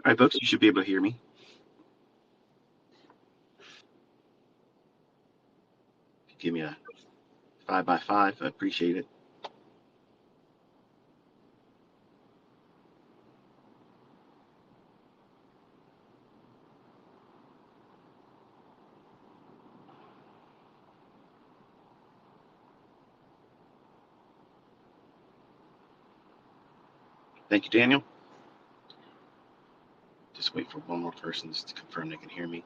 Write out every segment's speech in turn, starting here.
All right, folks, you should be able to hear me. Give me a 5x5. I appreciate it. Thank you, Daniel. Just wait for one more person to confirm they can hear me.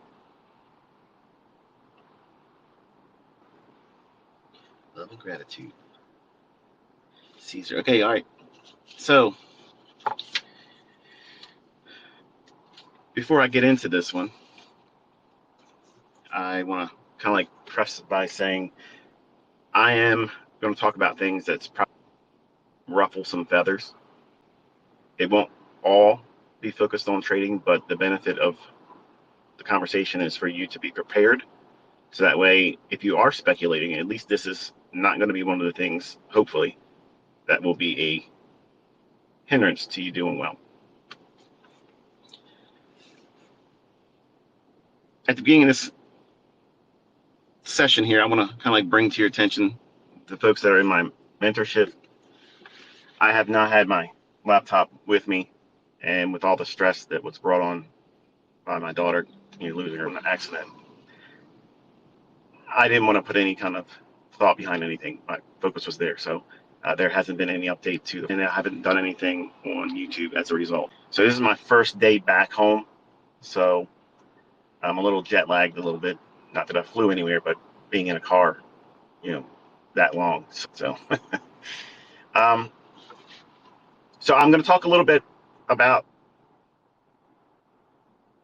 Love and gratitude. Caesar. Okay, all right. So before I get into this one, I want to kind of like preface it by saying I am going to talk about things that's probably ruffle some feathers. It won't all be focused on trading, but the benefit of the conversation is for you to be prepared. So that way, if you are speculating, at least this is not going to be one of the things, hopefully, that will be a hindrance to you doing well. At the beginning of this session here, I want to kind of like bring to your attention the folks that are in my mentorship. I have not had my laptop with me, and with all the stress that was brought on by my daughter, losing her in an accident, I didn't want to put any kind of thought behind anything. My focus was there. So there hasn't been any update to them, and I haven't done anything on YouTube as a result. So this is my first day back home. So I'm a little jet lagged a little bit. Not that I flew anywhere, but being in a car, that long. So, um, so I'm going to talk a little bit about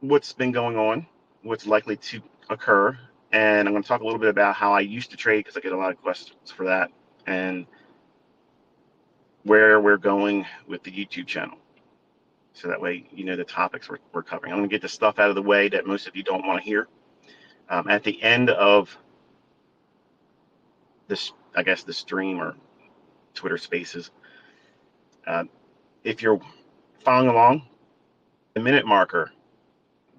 what's been going on, what's likely to occur, and I'm going to talk a little bit about how I used to trade because I get a lot of questions for that, and where we're going with the YouTube channel. So that way, the topics we're covering. I'm going to get the stuff out of the way that most of you don't want to hear. At the end of this, I guess, the stream or Twitter Spaces, if you're following along, the minute marker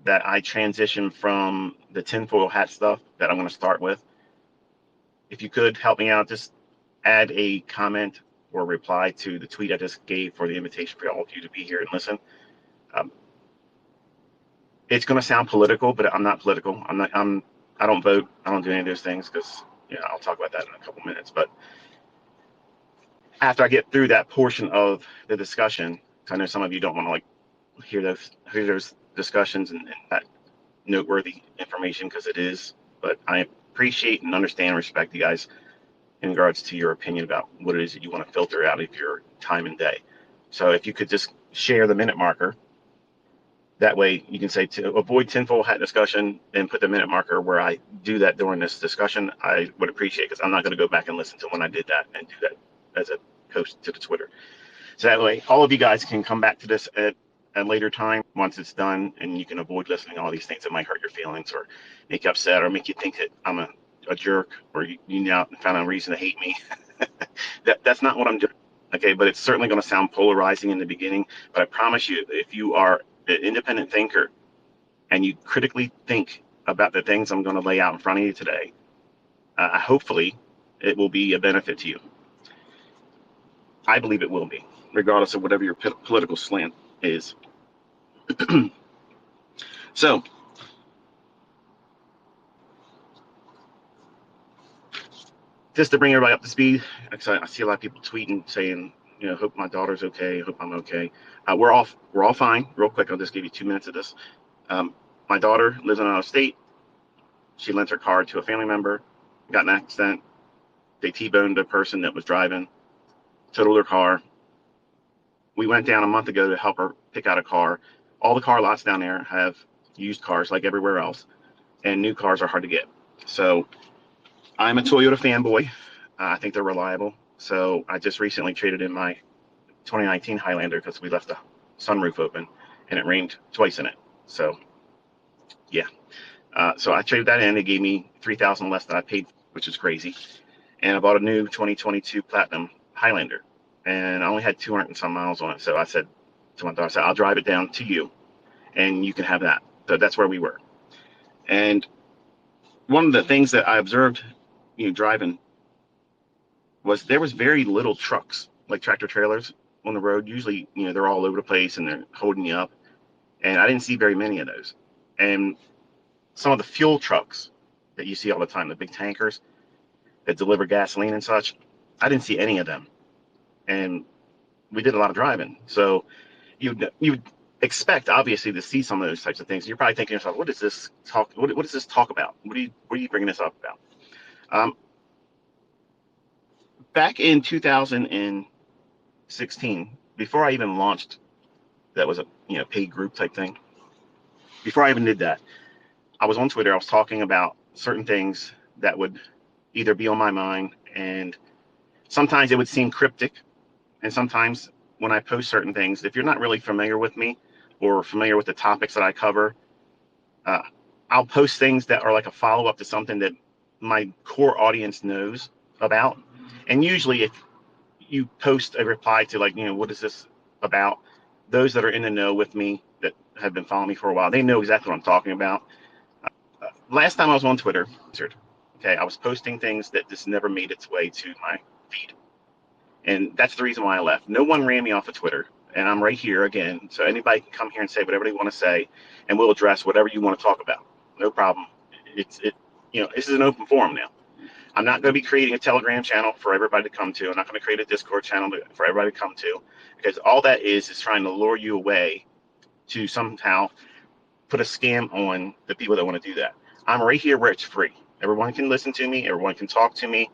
that I transition from the tinfoil hat stuff that I'm going to start with, if you could help me out, just add a comment or reply to the tweet I just gave for the invitation for all of you to be here and listen. It's going to sound political, but I'm not political. I don't vote. I don't do any of those things because I'll talk about that in a couple minutes. But after I get through that portion of the discussion, I know some of you don't want to like hear those discussions and that noteworthy information because it is. But I appreciate and understand and respect you guys in regards to your opinion about what it is that you want to filter out of your time and day. So if you could just share the minute marker, that way you can say to avoid tinfoil hat discussion and put the minute marker where I do that during this discussion. I would appreciate it because I'm not going to go back and listen to when I did that and do that as a post to the Twitter. So that way all of you guys can come back to this at a later time once it's done, and you can avoid listening to all these things that might hurt your feelings or make you upset or make you think that I'm a jerk or you now found a reason to hate me. That's not what I'm doing. Okay, but it's certainly going to sound polarizing in the beginning. But I promise you, if you are an independent thinker and you critically think about the things I'm going to lay out in front of you today, hopefully it will be a benefit to you. I believe it will be, regardless of whatever your political slant is. So, just to bring everybody up to speed, I see a lot of people tweeting saying, hope my daughter's okay, hope I'm okay. We're all fine. Real quick, I'll just give you 2 minutes of this. My daughter lives in another state. She lent her car to a family member, got in an accident. They T-boned a person that was driving, totaled her car. We went down a month ago to help her pick out a car. All the car lots down there have used cars like everywhere else, and new cars are hard to get. So I'm a Toyota fanboy. I think they're reliable. So I just recently traded in my 2019 Highlander because we left the sunroof open and it rained twice in it. So yeah. So I traded that in. They gave me $3,000 less than I paid, which is crazy. And I bought a new 2022 Platinum Highlander, and I only had 200 and some miles on it. So I said to my daughter, I'll drive it down to you, and you can have that. So that's where we were. And one of the things that I observed, driving, was there was very little trucks, like tractor trailers on the road. Usually, they're all over the place and they're holding you up. And I didn't see very many of those. And some of the fuel trucks that you see all the time, the big tankers that deliver gasoline and such, I didn't see any of them. And we did a lot of driving. So you'd expect, obviously, to see some of those types of things. You're probably thinking to yourself, what is this talk? What is this talk about? What are you bringing this up about? Back in 2016, before I even launched, that was a paid group type thing. Before I even did that, I was on Twitter. I was talking about certain things that would either be on my mind, and sometimes it would seem cryptic, and sometimes when I post certain things, if you're not really familiar with me or familiar with the topics that I cover, I'll post things that are like a follow-up to something that my core audience knows about. And usually if you post a reply to, like, what is this about, those that are in the know with me, that have been following me for a while, they know exactly what I'm talking about. Last time I was on Twitter, okay, I was posting things that just never made its way to my feed. And that's the reason why I left. No one ran me off of Twitter, and I'm right here again. So anybody can come here and say whatever they want to say, and we'll address whatever you want to talk about. No problem. This is an open forum now. I'm not going to be creating a Telegram channel for everybody to come to. I'm not going to create a Discord channel for everybody to come to, because all that is trying to lure you away to somehow put a scam on the people that want to do that. I'm right here where it's free. Everyone can listen to me. Everyone can talk to me.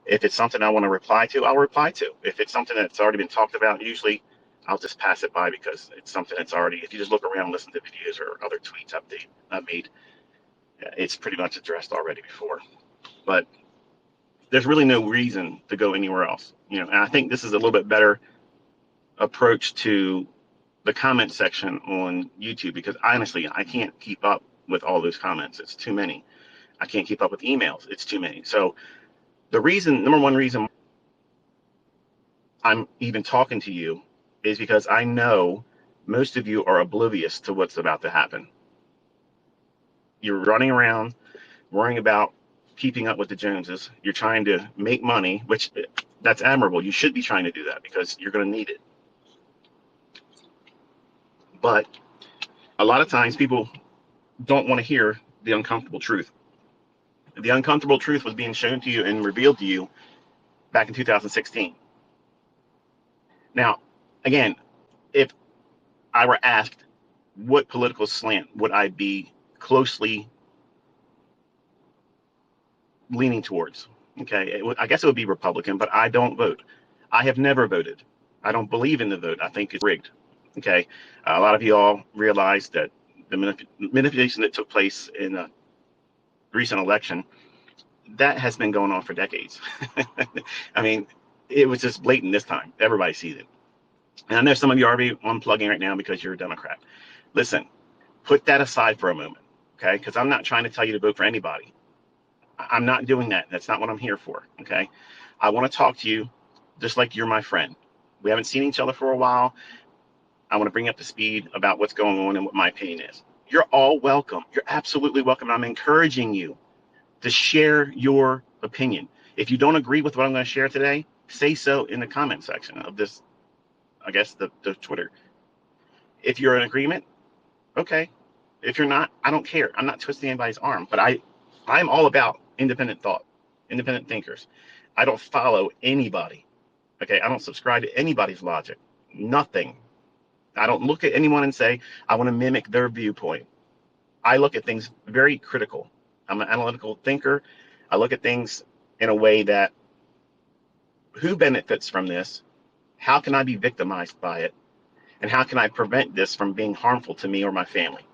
If it's something I want to reply to, I'll reply to. If it's something that's already been talked about, usually I'll just pass it by, because it's something that's already, if you just look around and listen to videos or other tweets I've made, it's pretty much addressed already before. But there's really no reason to go anywhere else. And I think this is a little bit better approach to the comment section on YouTube, because honestly, I can't keep up with all those comments. It's too many. I can't keep up with emails. It's too many. So the number one reason I'm even talking to you is because I know most of you are oblivious to what's about to happen. You're running around worrying about keeping up with the Joneses. You're trying to make money, which that's admirable. You should be trying to do that, because you're going to need it. But a lot of times people don't want to hear the uncomfortable truth. The uncomfortable truth was being shown to you and revealed to you back in 2016. Now, again, if I were asked what political slant would I be closely leaning towards, okay, I guess it would be Republican, but I don't vote. I have never voted. I don't believe in the vote. I think it's rigged. Okay, a lot of you all realize that the manipulation that took place in the recent election, that has been going on for decades. I mean, it was just blatant this time. Everybody sees it. And I know some of you are already unplugging right now because you're a Democrat. Listen, put that aside for a moment, okay? Because I'm not trying to tell you to vote for anybody. I'm not doing that. That's not what I'm here for, okay? I want to talk to you just like you're my friend. We haven't seen each other for a while. I want to bring you up to speed about what's going on and what my opinion is. You're all welcome. You're absolutely welcome. I'm encouraging you to share your opinion. If you don't agree with what I'm going to share today, say so in the comment section of this, I guess, the Twitter. If you're in agreement, okay. If you're not, I don't care. I'm not twisting anybody's arm, but I'm all about independent thought, independent thinkers. I don't follow anybody. Okay, I don't subscribe to anybody's logic. Nothing. I don't look at anyone and say, I want to mimic their viewpoint. I look at things very critical. I'm an analytical thinker. I look at things in a way that, who benefits from this? How can I be victimized by it? And how can I prevent this from being harmful to me or my family?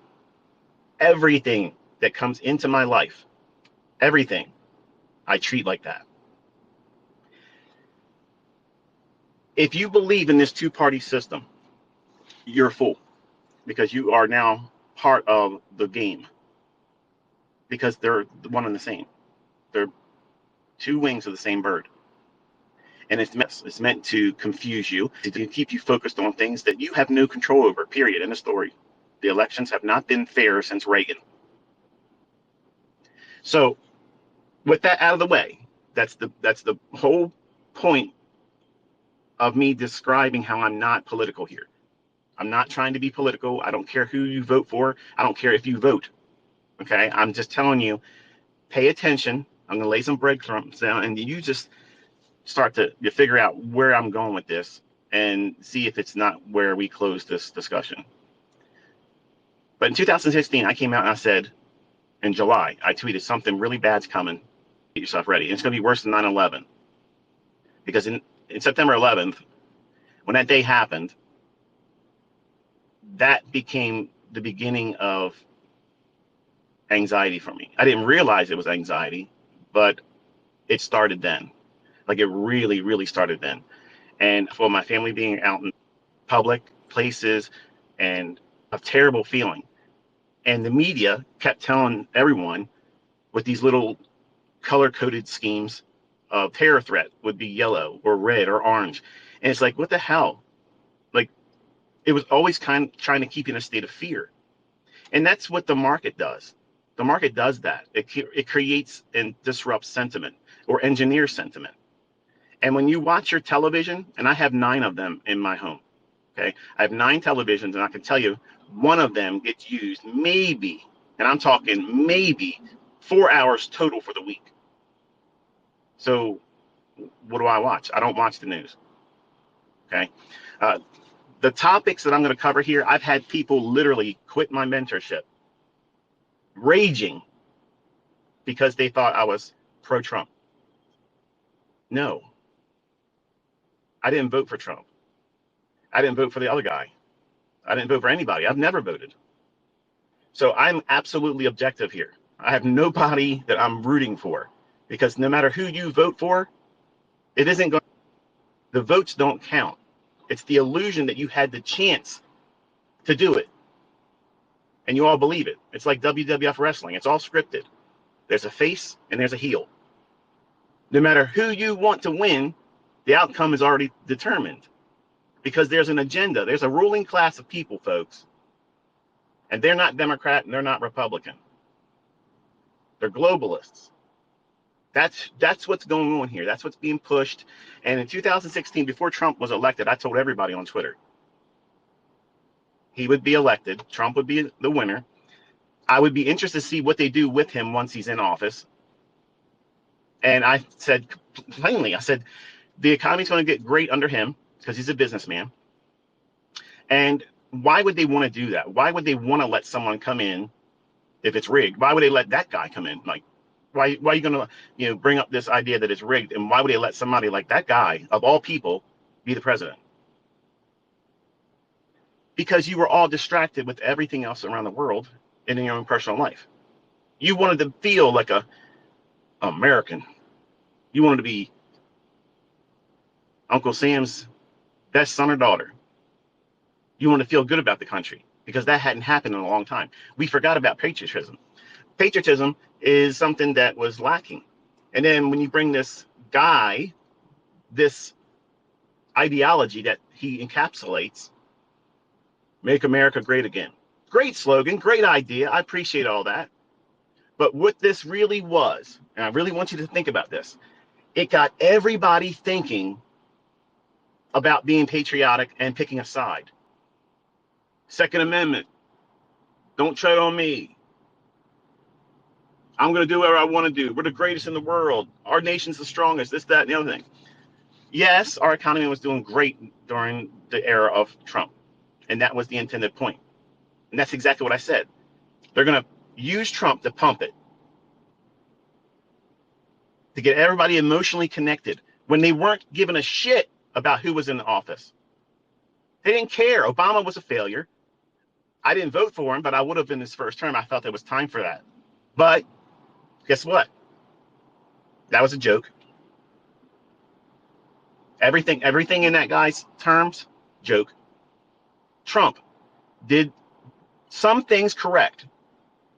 Everything that comes into my life, everything, I treat like that. If you believe in this two-party system, you're a fool, because you are now part of the game, because they're one and the same. They're two wings of the same bird. And it's meant to confuse you, to keep you focused on things that you have no control over, period, end of story. The elections have not been fair since Reagan. So with that out of the way, that's the whole point of me describing how I'm not political here. I'm not trying to be political. I don't care who you vote for. I don't care if you vote. Okay, I'm just telling you, pay attention. I'm going to lay some breadcrumbs down, and you just start to figure out where I'm going with this and see if it's not where we close this discussion. But in 2016, I came out and I said, in July, I tweeted something really bad's coming. Get yourself ready. And it's going to be worse than 9/11. Because in September 11th, when that day happened, that became the beginning of anxiety for me. I didn't realize it was anxiety, but it started then. Like it really, really started then. And for my family being out in public places and a terrible feeling. And the media kept telling everyone with these little color-coded schemes of terror threat would be yellow or red or orange. And it's like, what the hell? Like, it was always kind of trying to keep you in a state of fear. And that's what the market does. The market does that. It creates and disrupts sentiment or engineers sentiment. And when you watch your television, and I have 9 of them in my home, okay? I have 9 televisions, and I can tell you one of them gets used maybe, and I'm talking maybe 4 hours total for the week. So what do I watch? I don't watch the news, okay? The topics that I'm going to cover here, I've had people literally quit my mentorship, raging because they thought I was pro-Trump. No, I didn't vote for Trump. I didn't vote for the other guy. I didn't vote for anybody. I've never voted. So I'm absolutely objective here. I have nobody that I'm rooting for, because no matter who you vote for, it isn't going. The votes don't count. It's the illusion that you had the chance to do it, and you all believe it. It's like WWF wrestling. It's all scripted. There's a face and there's a heel. No matter who you want to win, the outcome is already determined, because there's an agenda. There's a ruling class of people, folks, and they're not Democrat and they're not Republican. They're globalists. That's what's going on here. That's what's being pushed. And in 2016, before Trump was elected, I told everybody on Twitter he would be elected. Trump would be the winner. I would be interested to see what they do with him once he's in office. And I said plainly, I said, the economy's going to get great under him because he's a businessman. And why would they want to do that? Why would they want to let someone come in if it's rigged? Why would they let that guy come in? Like, why are you going to bring up this idea that it's rigged? And why would they let somebody like that guy, of all people, be the president? Because you were all distracted with everything else around the world and in your own personal life. You wanted to feel like a American. You wanted to be Uncle Sam's best son or daughter. You want to feel good about the country, because that hadn't happened in a long time. We forgot about patriotism. Patriotism is something that was lacking. And then when you bring this guy, this ideology that he encapsulates, make America great again. Great slogan, great idea. I appreciate all that. But what this really was, and I really want you to think about this, it got everybody thinking about being patriotic and picking a side. Second Amendment, don't tread on me. I'm going to do whatever I want to do. We're the greatest in the world. Our nation's the strongest, this, that, and the other thing. Yes, our economy was doing great during the era of Trump, and that was the intended point. And that's exactly what I said. They're going to use Trump to pump it, to get everybody emotionally connected when they weren't giving a shit about who was in the office. They didn't care. Obama was a failure. I didn't vote for him, but I would have in his first term. I felt it was time for that. But guess what? That was a joke. Everything in that guy's terms, joke. Trump did some things correct,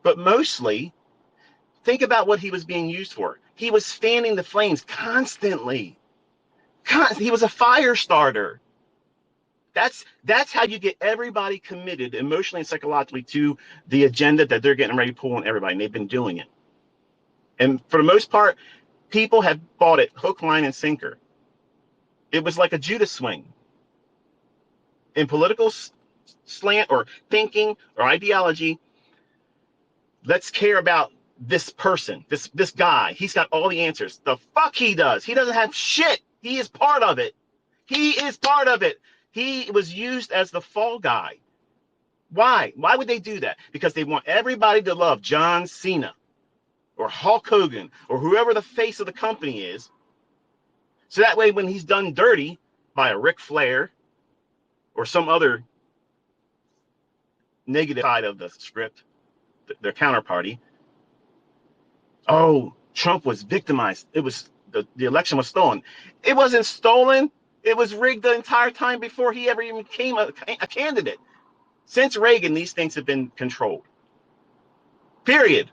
but mostly, think about what he was being used for. He was fanning the flames constantly. He was a fire starter. That's how you get everybody committed emotionally and psychologically to the agenda that they're getting ready to pull on everybody. And they've been doing it. And for the most part, people have bought it hook, line, and sinker. It was like a Judas swing. In political slant or thinking or ideology, let's care about this person, this guy. He's got all the answers. The fuck he does. He doesn't have shit. He is part of it. He is part of it. He was used as the fall guy. Why? Why would they do that? Because they want everybody to love John Cena or Hulk Hogan or whoever the face of the company is. So that way, when he's done dirty by a Ric Flair or some other negative side of the script, their counterparty, oh, Trump was victimized. It was the election was stolen. It wasn't stolen. It was rigged the entire time before he ever even became a candidate. Since Reagan, these things have been controlled. Period.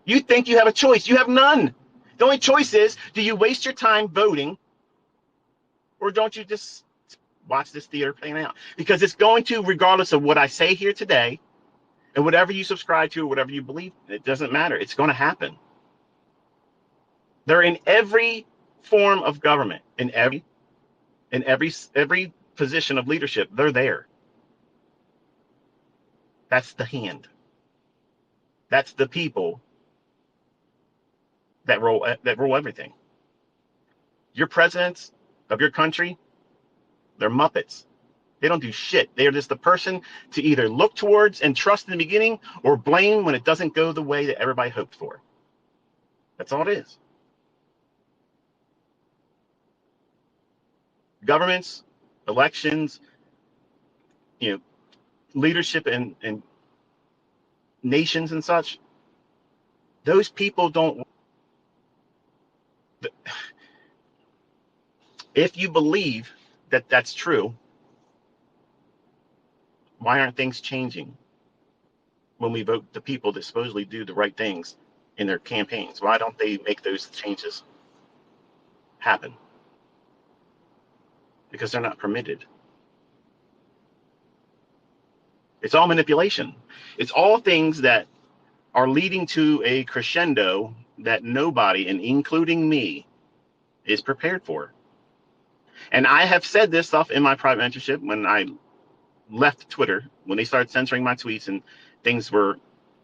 You think you have a choice. You have none. The only choice is, do you waste your time voting, or don't you just watch this theater playing out? Because it's going to, regardless of what I say here today, and whatever you subscribe to or whatever you believe, it doesn't matter. It's going to happen. They're in every form of government, in every position of leadership. They're there. That's the hand. That's the people that rule everything. Your presidents of your country, they're Muppets. They don't do shit. They are just the person to either look towards and trust in the beginning or blame when it doesn't go the way that everybody hoped for. That's all it is. Governments, elections, leadership and nations and such, those people don't. If you believe that that's true, why aren't things changing when we vote the people that supposedly do the right things in their campaigns? Why don't they make those changes happen? Because they're not permitted. It's all manipulation. It's all things that are leading to a crescendo that nobody, and including me, is prepared for. And I have said this stuff in my private mentorship when I left Twitter, when they started censoring my tweets and things were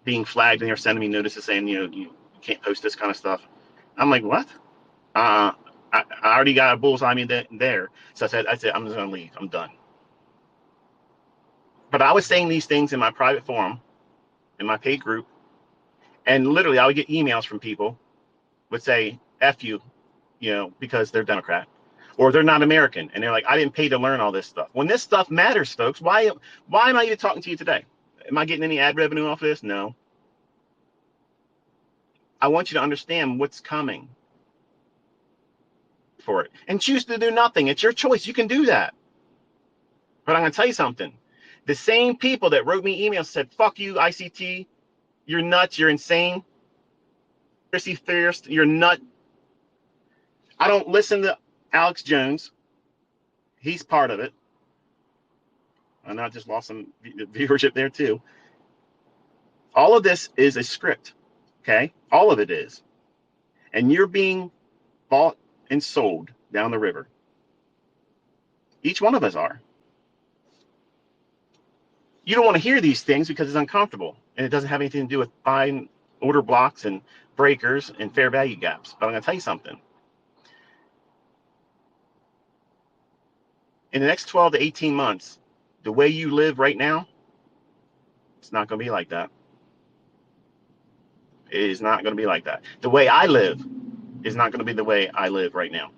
being flagged and they were sending me notices saying, you can't post this kind of stuff. I'm like, what? I already got a bullseye me there. So I said, I'm just going to leave. I'm done. But I was saying these things in my private forum, in my paid group, and literally I would get emails from people would say, F you, because they're Democrat. Or they're not American, and they're like, I didn't pay to learn all this stuff. When this stuff matters, folks, why am I even talking to you today? Am I getting any ad revenue off of this? No. I want you to understand what's coming for it. And choose to do nothing. It's your choice. You can do that. But I'm going to tell you something. The same people that wrote me emails said, fuck you, ICT. You're nuts. You're insane. Conspiracy theorist. You're nut. I don't listen to Alex Jones. He's part of it. I know I just lost some viewership there too. All of this is a script, okay? All of it is. And you're being bought and sold down the river. Each one of us are. You don't want to hear these things because it's uncomfortable and it doesn't have anything to do with buying order blocks and breakers and fair value gaps. But I'm going to tell you something. In the next 12 to 18 months, the way you live right now, it's not going to be like that. It is not going to be like that. The way I live is not going to be the way I live right now.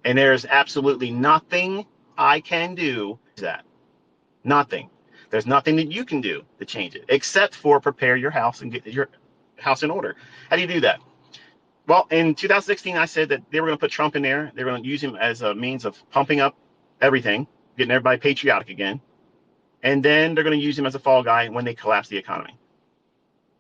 And there's absolutely nothing I can do to that. Nothing. There's nothing that you can do to change it, except for prepare your house and get your house in order. How do you do that? Well, in 2016, I said that they were going to put Trump in there. They were going to use him as a means of pumping up everything, getting everybody patriotic again. And then they're going to use him as a fall guy when they collapse the economy.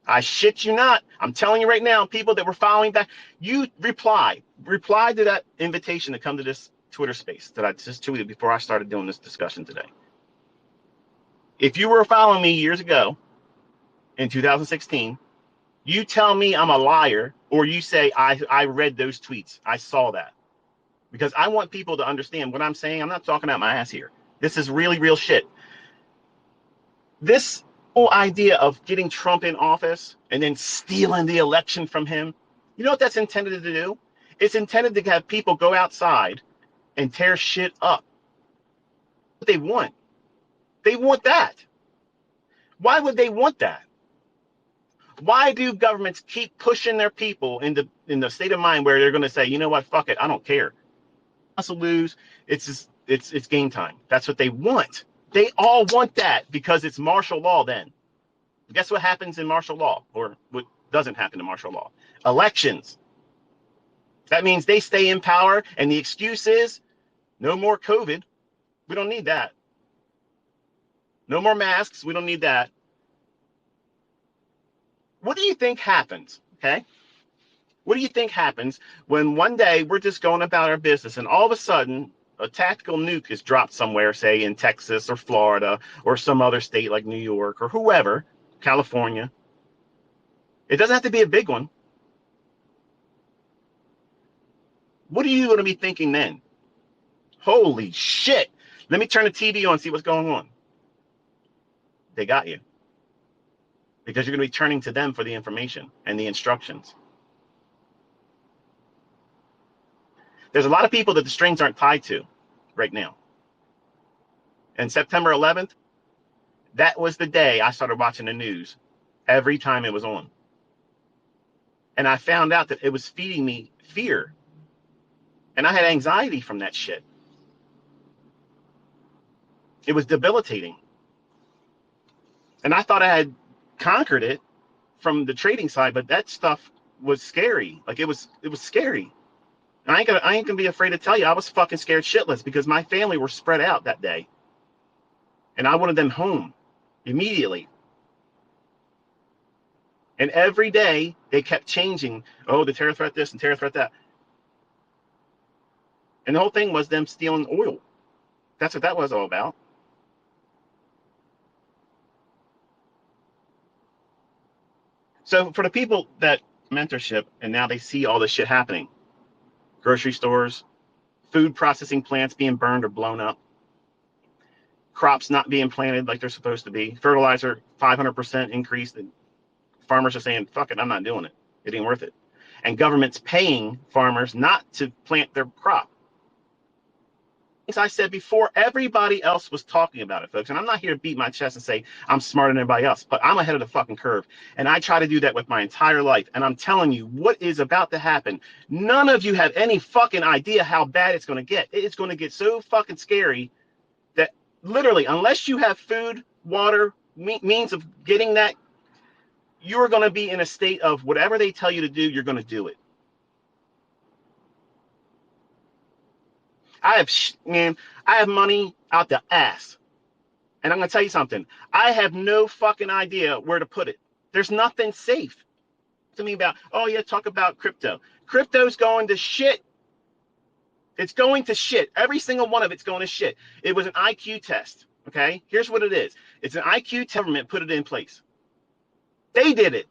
I shit you not. I'm telling you right now, people that were following back, you reply to that invitation to come to this Twitter space that I just tweeted before I started doing this discussion today. If you were following me years ago in 2016, you tell me I'm a liar, or you say I read those tweets. I saw that. Because I want people to understand what I'm saying. I'm not talking out my ass here. This is really real shit. This whole idea of getting Trump in office and then stealing the election from him, you know what that's intended to do? It's intended to have people go outside and tear shit up. What they want. They want that. Why would they want that? Why do governments keep pushing their people in the state of mind where they're going to say, you know what, fuck it, I don't care. Us will lose. It's game time. That's what they want. They all want that because it's martial law. Then guess what happens in martial law, or what doesn't happen in martial law? Elections. That means they stay in power, and the excuse is no more COVID. We don't need that. No more masks. We don't need that. What do you think happens? Okay. What do you think happens when one day we're just going about our business and all of a sudden a tactical nuke is dropped somewhere, say in Texas or Florida or some other state like New York or whoever, California? It doesn't have to be a big one. What are you going to be thinking then? Holy shit. Let me turn the TV on and see what's going on. They got you. Because you're going to be turning to them for the information and the instructions. There's a lot of people that the strings aren't tied to right now. And September 11th, that was the day I started watching the news every time it was on. And I found out that it was feeding me fear. And I had anxiety from that shit. It was debilitating. And I thought I had conquered it from the trading side, but that stuff was scary. Like it was scary. And I ain't gonna be afraid to tell you, I was fucking scared shitless because my family were spread out that day. And I wanted them home immediately. And every day they kept changing. Oh, the terror threat this and terror threat that. And the whole thing was them stealing oil. That's what that was all about. So for the people that mentorship and now they see all this shit happening, grocery stores, food processing plants being burned or blown up, crops not being planted like they're supposed to be, fertilizer 500% increase. And farmers are saying, fuck it, I'm not doing it. It ain't worth it. And government's paying farmers not to plant their crop. As I said before, everybody else was talking about it, folks. And I'm not here to beat my chest and say I'm smarter than everybody else, but I'm ahead of the fucking curve. And I try to do that with my entire life. And I'm telling you what is about to happen. None of you have any fucking idea how bad it's going to get. It's going to get so fucking scary that literally, unless you have food, water, means of getting that, you're going to be in a state of whatever they tell you to do, you're going to do it. I have money out the ass. And I'm going to tell you something. I have no fucking idea where to put it. There's nothing safe. To me about, oh yeah, talk about crypto. Crypto's going to shit. It's going to shit. Every single one of it's going to shit. It was an IQ test. Okay? Here's what it is. It's an IQ test. Government put it in place. They did it.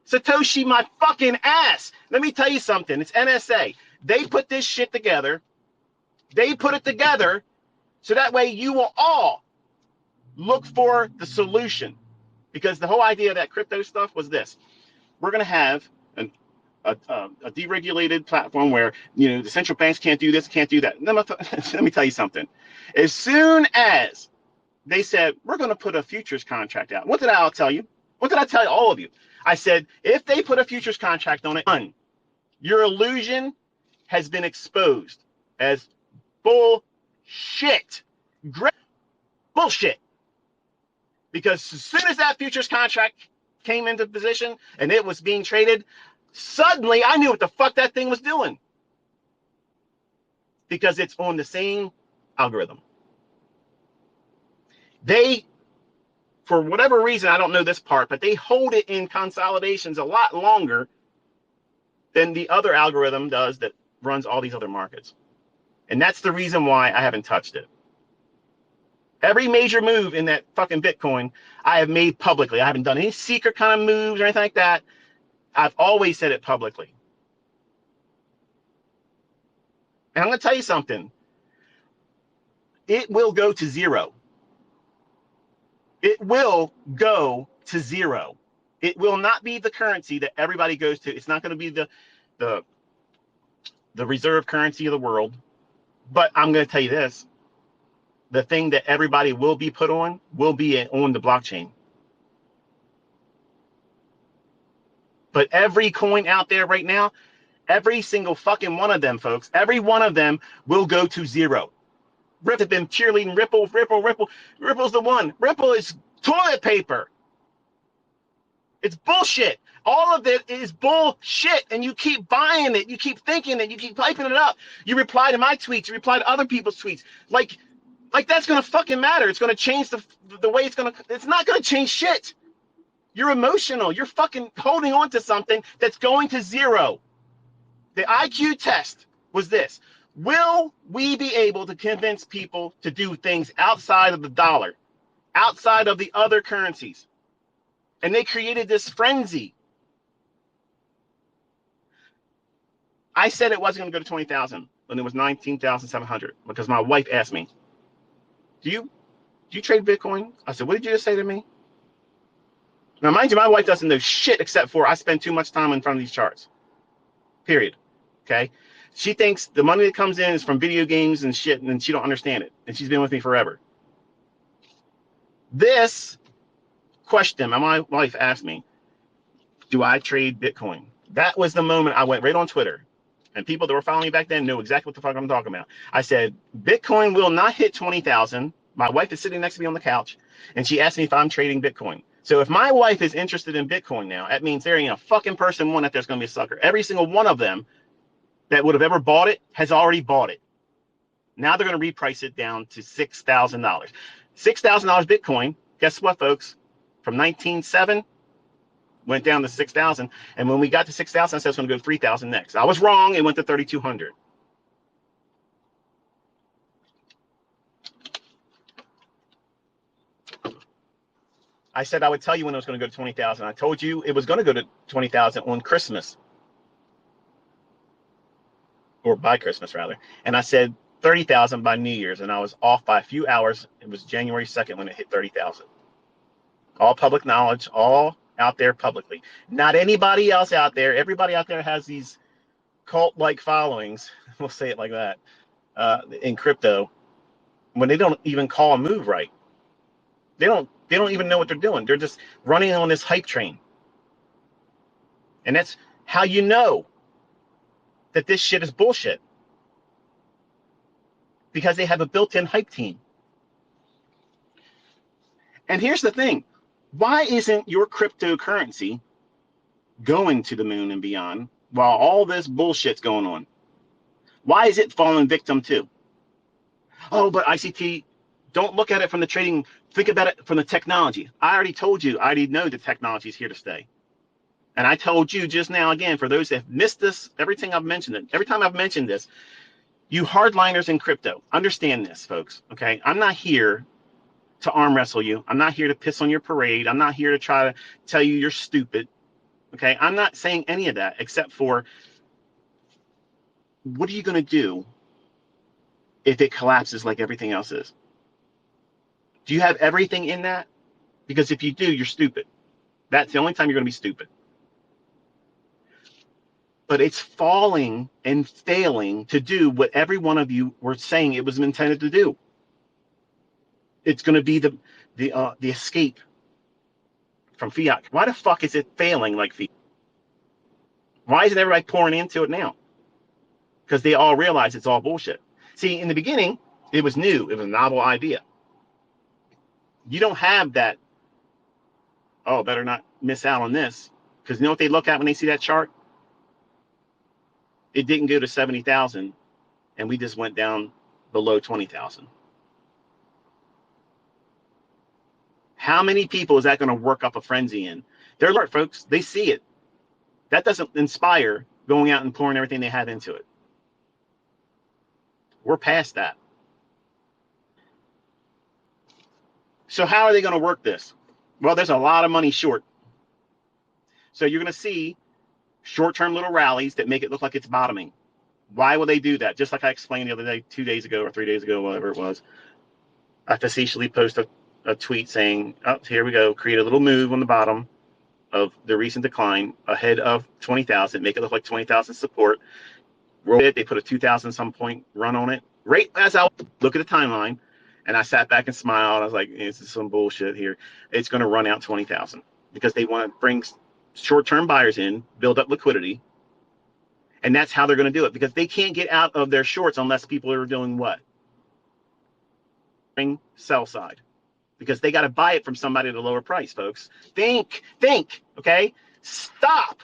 Satoshi, my fucking ass. Let me tell you something. It's NSA. They put this shit together. They put it together so that way you will all look for the solution. Because the whole idea of that crypto stuff was this. We're going to have a deregulated platform where, you know, the central banks can't do this, can't do that. Let me tell you something. As soon as they said, we're going to put a futures contract out. What did I tell you? What did I tell all of you? I said, if they put a futures contract on it, your illusion has been exposed as bullshit. Great bullshit. Because as soon as that futures contract came into position and it was being traded, suddenly I knew what the fuck that thing was doing. Because it's on the same algorithm. They, for whatever reason, I don't know this part, but they hold it in consolidations a lot longer than the other algorithm does that runs all these other markets. And that's the reason why I haven't touched it. Every major move in that fucking Bitcoin, I have made publicly. I haven't done any secret kind of moves or anything like that. I've always said it publicly. And I'm going to tell you something. It will go to zero. It will go to zero. It will not be the currency that everybody goes to. It's not going to be the reserve currency of the world. But I'm going to tell you this. The thing that everybody will be put on will be on the blockchain. But every coin out there right now, every single fucking one of them, folks, every one of them will go to zero. Ripple have been cheerleading Ripple. Ripple's the one. Ripple is toilet paper. It's bullshit. All of it is bullshit, and you keep buying it. You keep thinking it. You keep piping it up. You reply to my tweets. You reply to other people's tweets. Like that's gonna fucking matter. It's gonna change the way it's gonna. It's not gonna change shit. You're emotional. You're fucking holding on to something that's going to zero. The IQ test was this. Will we be able to convince people to do things outside of the dollar, outside of the other currencies? And they created this frenzy. I said it wasn't going to go to 20,000 when it was 19,700 because my wife asked me, do you trade Bitcoin? I said, what did you just say to me? Now, mind you, my wife doesn't know shit except for I spend too much time in front of these charts. Period. Okay? She thinks the money that comes in is from video games and shit, and she don't understand it. And she's been with me forever. This question, my wife asked me, do I trade Bitcoin? That was the moment I went right on Twitter. And people that were following me back then know exactly what the fuck I'm talking about. I said, Bitcoin will not hit 20,000. My wife is sitting next to me on the couch, and she asked me if I'm trading Bitcoin. So if my wife is interested in Bitcoin now, that means there ain't a fucking person one that there's going to be a sucker. Every single one of them that would have ever bought it has already bought it. Now they're going to reprice it down to $6,000. $6,000 Bitcoin, guess what, folks? From 19.7 went down to 6,000. And when we got to 6,000, I said it's going to go to 3,000 next. I was wrong. It went to 3,200. I said I would tell you when it was going to go to 20,000. I told you it was going to go to 20,000 on Christmas. Or by Christmas, rather. And I said 30,000 by New Year's, and I was off by a few hours. It was January 2nd when it hit 30,000. All public knowledge, all out there publicly. Not anybody else out there. Everybody out there has these cult-like followings. We'll say it like that in crypto. When they don't even call a move right. They don't even know what they're doing. They're just running on this hype train. And that's how you know that this shit is bullshit. Because they have a built-in hype team. And here's the thing. Why isn't your cryptocurrency going to the moon and beyond while all this bullshit's going on? Why is it falling victim to? Oh, but ICT, don't look at it from the trading. Think about it from the technology. I already told you, I already know the technology is here to stay. And I told you just now, again, for those that have missed this, everything I've mentioned it, every time I've mentioned this, you hardliners in crypto, understand this, folks, okay? I'm not here to arm wrestle you. I'm not here to piss on your parade. I'm not here to try to tell you you're stupid, okay? I'm not saying any of that except for what are you going to do if it collapses like everything else is? Do you have everything in that? Because if you do, you're stupid. That's the only time you're going to be stupid. But it's falling and failing to do what every one of you were saying it was intended to do. It's going to be the escape from fiat. Why the fuck is it failing like fiat? Why isn't everybody pouring into it now? Because they all realize it's all bullshit. See, in the beginning, it was new. It was a novel idea. You don't have that, oh, better not miss out on this. Because you know what they look at when they see that chart? It didn't go to 70,000, and we just went down below 20,000. How many people is that going to work up a frenzy in? They're alert, folks. They see it. That doesn't inspire going out and pouring everything they have into it. We're past that. So how are they going to work this? Well, there's a lot of money short. So you're going to see short-term little rallies that make it look like it's bottoming. Why will they do that? Just like I explained the other day, 2 days ago or 3 days ago, whatever it was. I facetiously post a tweet saying, oh, here we go, create a little move on the bottom of the recent decline ahead of 20,000, make it look like 20,000 support. Roll it, they put a 2,000 some point run on it. Right as I look at the timeline, and I sat back and smiled. I was like, this is some bullshit here. It's going to run out 20,000 because they want to bring short-term buyers in, build up liquidity. And that's how they're going to do it, because they can't get out of their shorts unless people are doing what? Sell side. Because they got to buy it from somebody at a lower price, folks. Think, okay? Stop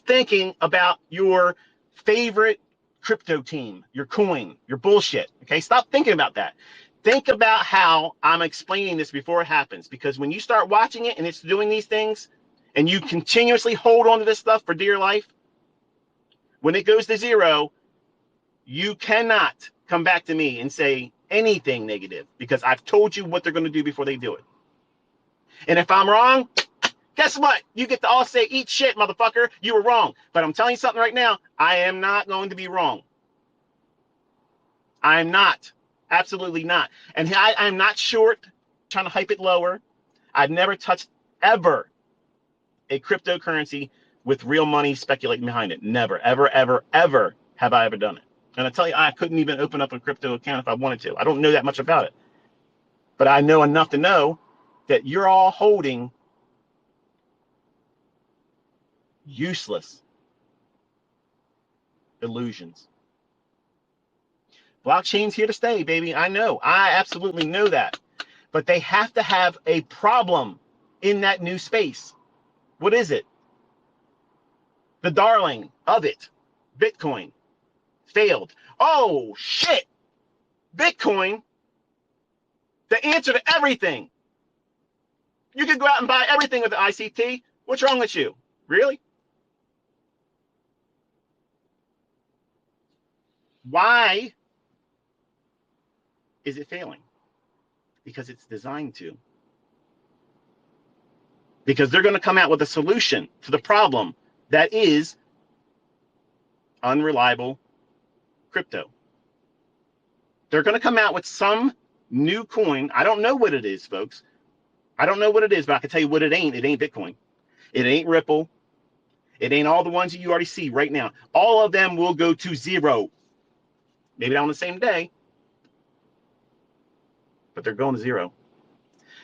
thinking about your favorite crypto team, your coin, your bullshit, okay? Stop thinking about that. Think about how I'm explaining this before it happens, because when you start watching it and it's doing these things and you continuously hold on to this stuff for dear life, when it goes to zero, you cannot come back to me and say anything negative, because I've told you what they're going to do before they do it. And if I'm wrong, guess what? You get to all say, eat shit, motherfucker. You were wrong. But I'm telling you something right now. I am not going to be wrong. I am not. Absolutely not. And I'm not short, trying to hype it lower. I've never touched ever a cryptocurrency with real money speculating behind it. Never, ever, ever, ever have I ever done it. And I tell you, I couldn't even open up a crypto account if I wanted to. I don't know that much about it. But I know enough to know that you're all holding useless illusions. Blockchain's here to stay, baby. I know. I absolutely know that. But they have to have a problem in that new space. What is it? The darling of it, Bitcoin, failed. Oh, shit. Bitcoin, the answer to everything. You could go out and buy everything with the ICT. What's wrong with you? Really? Why is it failing? Because it's designed to. Because they're going to come out with a solution to the problem that is unreliable crypto. They're going to come out with some new coin. I don't know what it is, folks. I don't know what it is, but I can tell you what it ain't. It ain't Bitcoin. It ain't Ripple. It ain't all the ones that you already see right now. All of them will go to zero. Maybe not on the same day, but they're going to zero.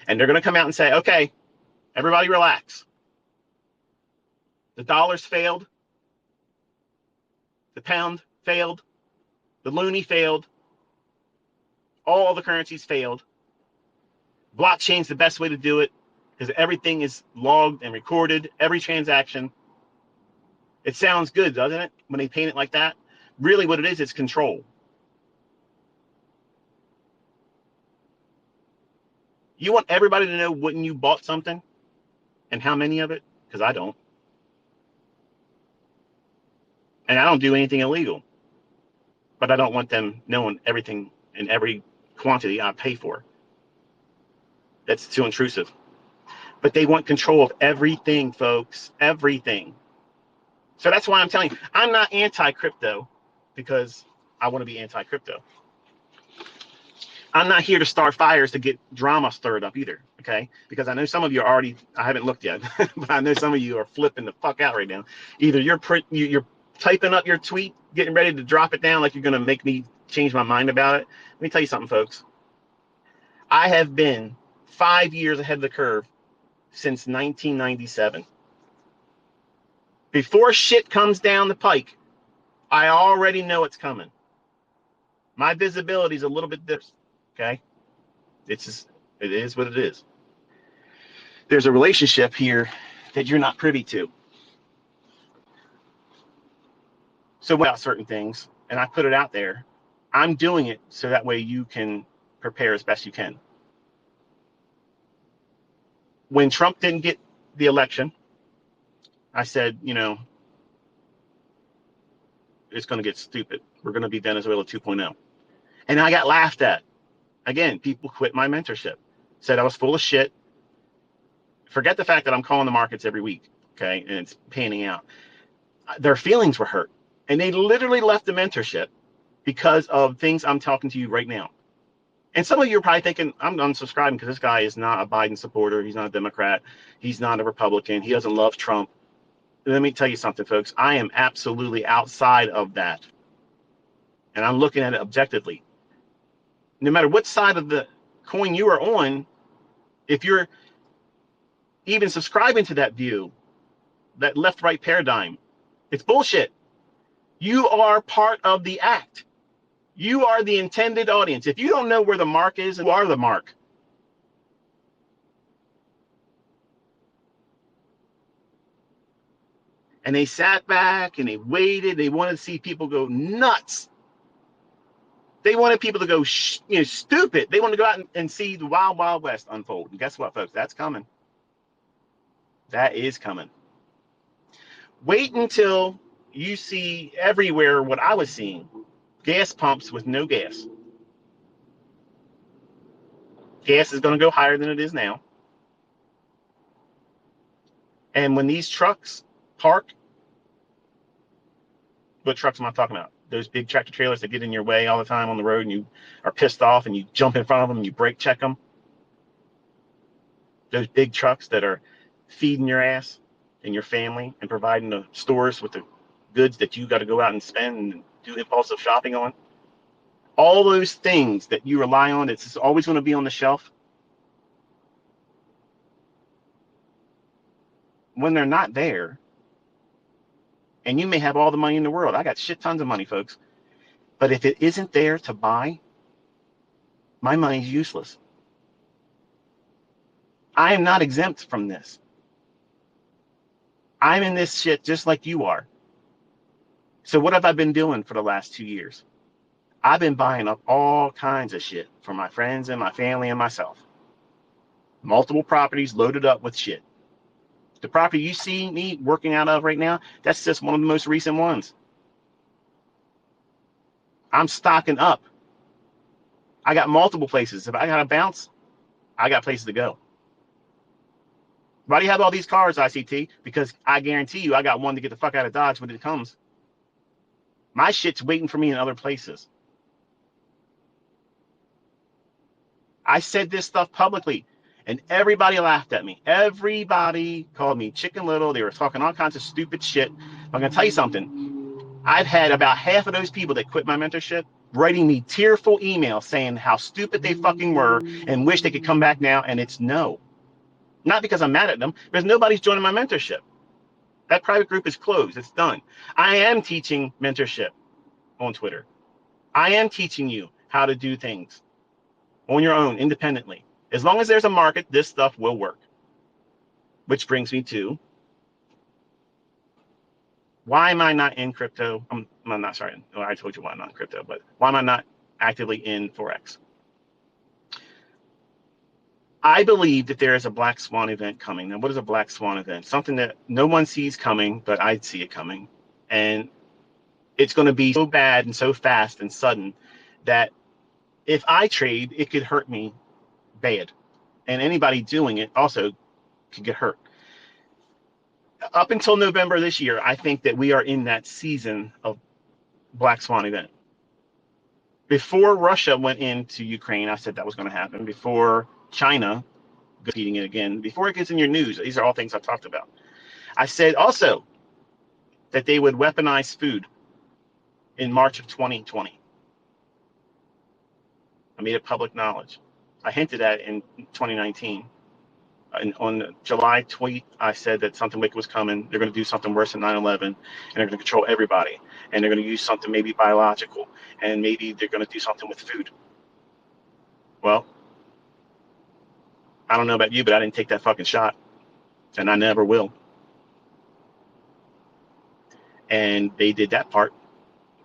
And they're going to come out and say, okay, everybody relax. The dollar's failed. The pound failed. The loonie failed. All the currencies failed. Blockchain's the best way to do it because everything is logged and recorded, every transaction. It sounds good, doesn't it, when they paint it like that? Really what it is, it's control. You want everybody to know when you bought something and how many of it? Because I don't. And I don't do anything illegal. But I don't want them knowing everything in every quantity I pay for. That's too intrusive. But they want control of everything, folks. Everything. So that's why I'm telling you, I'm not anti-crypto because I want to be anti-crypto. I'm not here to start fires to get drama stirred up either, okay? Because I know some of you are already, I haven't looked yet, but I know some of you are flipping the fuck out right now. Either you're typing up your tweet, getting ready to drop it down like you're going to make me change my mind about it. Let me tell you something, folks. I have been 5 years ahead of the curve since 1997. Before shit comes down the pike, I already know it's coming. My visibility is a little bit different, okay? It's just, it is what it is. There's a relationship here that you're not privy to. So about certain things, and I put it out there, I'm doing it so that way you can prepare as best you can. When Trump didn't get the election, I said, you know, it's going to get stupid. We're going to be Venezuela 2.0. And I got laughed at. Again, people quit my mentorship, said I was full of shit. Forget the fact that I'm calling the markets every week, okay, and it's panning out. Their feelings were hurt, and they literally left the mentorship because of things I'm talking to you right now. And some of you are probably thinking, I'm unsubscribing because this guy is not a Biden supporter. He's not a Democrat. He's not a Republican. He doesn't love Trump. Let me tell you something, folks. I am absolutely outside of that. And I'm looking at it objectively. No matter what side of the coin you are on, if you're even subscribing to that view, that left-right paradigm, it's bullshit. You are part of the act. You are the intended audience. If you don't know where the mark is, you are the mark. And they sat back and they waited. They wanted to see people go nuts. They wanted people to go stupid. They wanted to go out and see the wild, wild west unfold. And guess what, folks? That's coming. That is coming. Wait until you see everywhere what I was seeing. Gas pumps with no gas. Gas is going to go higher than it is now. And when these trucks park, what trucks am I talking about? Those big tractor trailers that get in your way all the time on the road and you are pissed off and you jump in front of them and you brake check them. Those big trucks that are feeding your ass and your family and providing the stores with the goods that you got to go out and spend and do impulsive shopping on. All those things that you rely on, it's always going to be on the shelf. When they're not there, and you may have all the money in the world. I got shit tons of money, folks. But if it isn't there to buy, my money's useless. I am not exempt from this. I'm in this shit just like you are. So what have I been doing for the last 2 years? I've been buying up all kinds of shit for my friends and my family and myself. Multiple properties loaded up with shit. The property you see me working out of right now, that's just one of the most recent ones. I'm stocking up. I got multiple places. If I got to bounce, I got places to go. Why do you have all these cars, ICT? Because I guarantee you I got one to get the fuck out of Dodge when it comes. My shit's waiting for me in other places. I said this stuff publicly, and everybody laughed at me. Everybody called me Chicken Little. They were talking all kinds of stupid shit. I'm going to tell you something. I've had about half of those people that quit my mentorship writing me tearful emails saying how stupid they fucking were and wish they could come back now, and it's no. Not because I'm mad at them, because nobody's joining my mentorship. That private group is closed. It's done. I am teaching mentorship on Twitter. I am teaching you how to do things on your own, independently. As long as there's a market, this stuff will work. Which brings me to, why am I not in crypto? I'm not, sorry, I told you why I'm not in crypto, but why am I not actively in Forex? I believe that there is a black swan event coming. Now, what is a black swan event? Something that no one sees coming, but I see it coming. And it's going to be so bad and so fast and sudden that if I trade, it could hurt me bad. And anybody doing it also could get hurt. Up until November this year, I think that we are in that season of black swan event. Before Russia went into Ukraine, I said that was going to happen. Before China repeating it again, before it gets in your news, these are all things I've talked about. I said also that they would weaponize food in March of 2020. I made it public knowledge. I hinted at it in 2019. And on the July tweet, I said that something wicked was coming. They're going to do something worse than 9/11, and they're going to control everybody. And they're going to use something maybe biological, and maybe they're going to do something with food. Well, I don't know about you, but I didn't take that fucking shot, and I never will. And they did that part.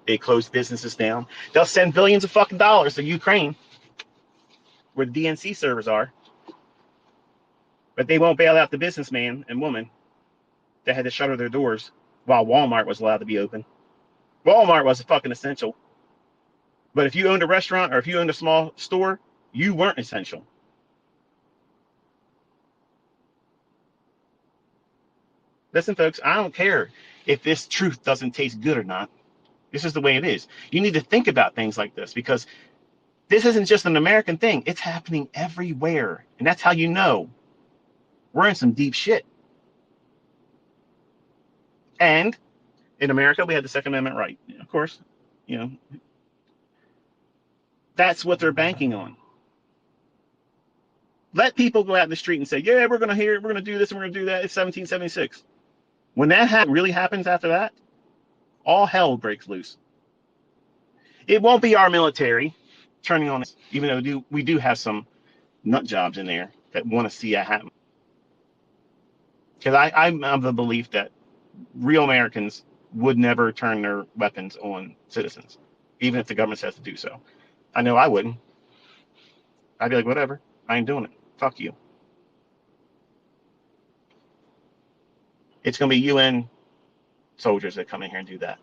They closed businesses down. They'll send billions of fucking dollars to Ukraine, where the DNC servers are, but they won't bail out the businessman and woman that had to shutter their doors while Walmart was allowed to be open. Walmart was fucking essential. But if you owned a restaurant or if you owned a small store, you weren't essential. Listen, folks, I don't care if this truth doesn't taste good or not. This is the way it is. You need to think about things like this, because this isn't just an American thing. It's happening everywhere. And that's how you know we're in some deep shit. And in America, we had the Second Amendment right. Of course, you know, that's what they're banking on. Let people go out in the street and say, yeah, we're going to do this and we're going to do that. It's 1776. When that really happens after that, all hell breaks loose. It won't be our military turning on us, even though we do have some nut jobs in there that want to see that happen. Because I'm of the belief that real Americans would never turn their weapons on citizens, even if the government says to do so. I know I wouldn't. I'd be like, whatever, I ain't doing it. Fuck you. It's going to be UN soldiers that come in here and do that.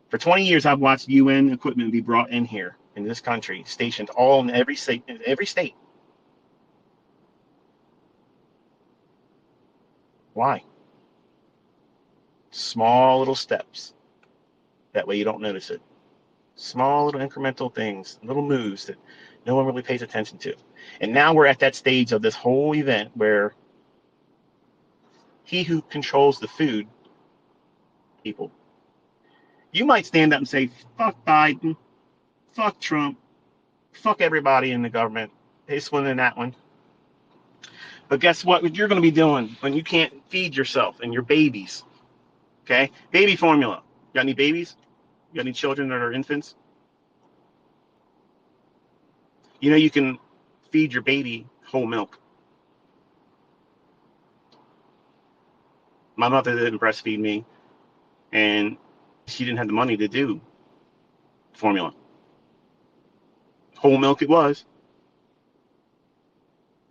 For 20 years, I've watched UN equipment be brought in here in this country, stationed all in every state. Why? Small little steps. That way you don't notice it. Small little incremental things, little moves that no one really pays attention to. And now we're at that stage of this whole event where he who controls the food, people, you might stand up and say, fuck Biden, fuck Trump, fuck everybody in the government, this one and that one. But guess what you're going to be doing when you can't feed yourself and your babies? Okay? Baby formula. Got any babies? You got any children that are infants? You know you can feed your baby whole milk. My mother didn't breastfeed me, and she didn't have the money to do formula. Whole milk it was.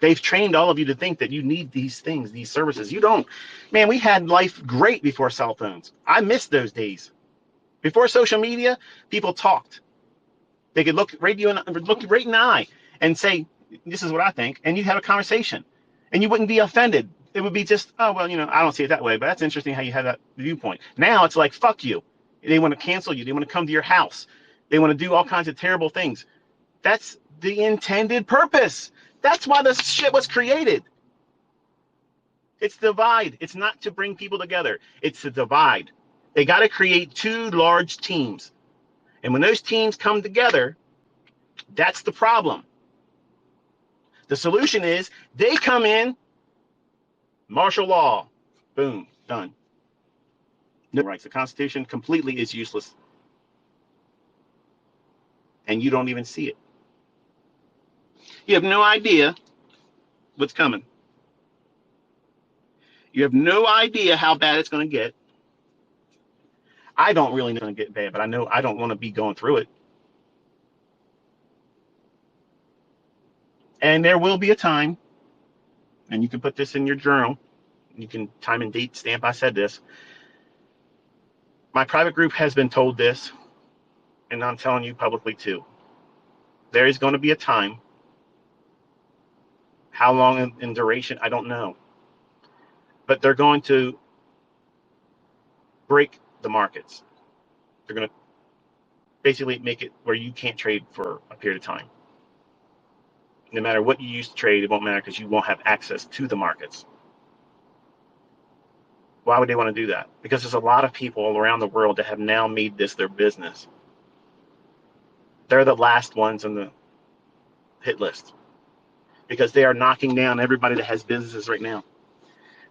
They've trained all of you to think that you need these things, these services. You don't. Man, we had life great before cell phones. I miss those days. Before social media, people talked. They could look right in the eye and say, this is what I think, and you'd have a conversation. And you wouldn't be offended. It would be just, oh, well, I don't see it that way, but that's interesting how you have that viewpoint. Now it's like, fuck you. They want to cancel you. They want to come to your house. They want to do all kinds of terrible things. That's the intended purpose. That's why this shit was created. It's divide. It's not to bring people together. It's to divide. They got to create two large teams. And when those teams come together, that's the problem. The solution is they come in, martial law, boom, done. No rights. The Constitution completely is useless. And you don't even see it. You have no idea what's coming. You have no idea how bad it's going to get. I don't really know it's going to get bad, but I know I don't want to be going through it. And there will be a time, and you can put this in your journal. You can time and date stamp I said this. My private group has been told this, and I'm telling you publicly too. There is going to be a time. How long in duration, I don't know. But they're going to break the markets. They're going to basically make it where you can't trade for a period of time. No matter what you use to trade, it won't matter because you won't have access to the markets. Why would they want to do that? Because there's a lot of people all around the world that have now made this their business. They're the last ones on the hit list because they are knocking down everybody that has businesses right now.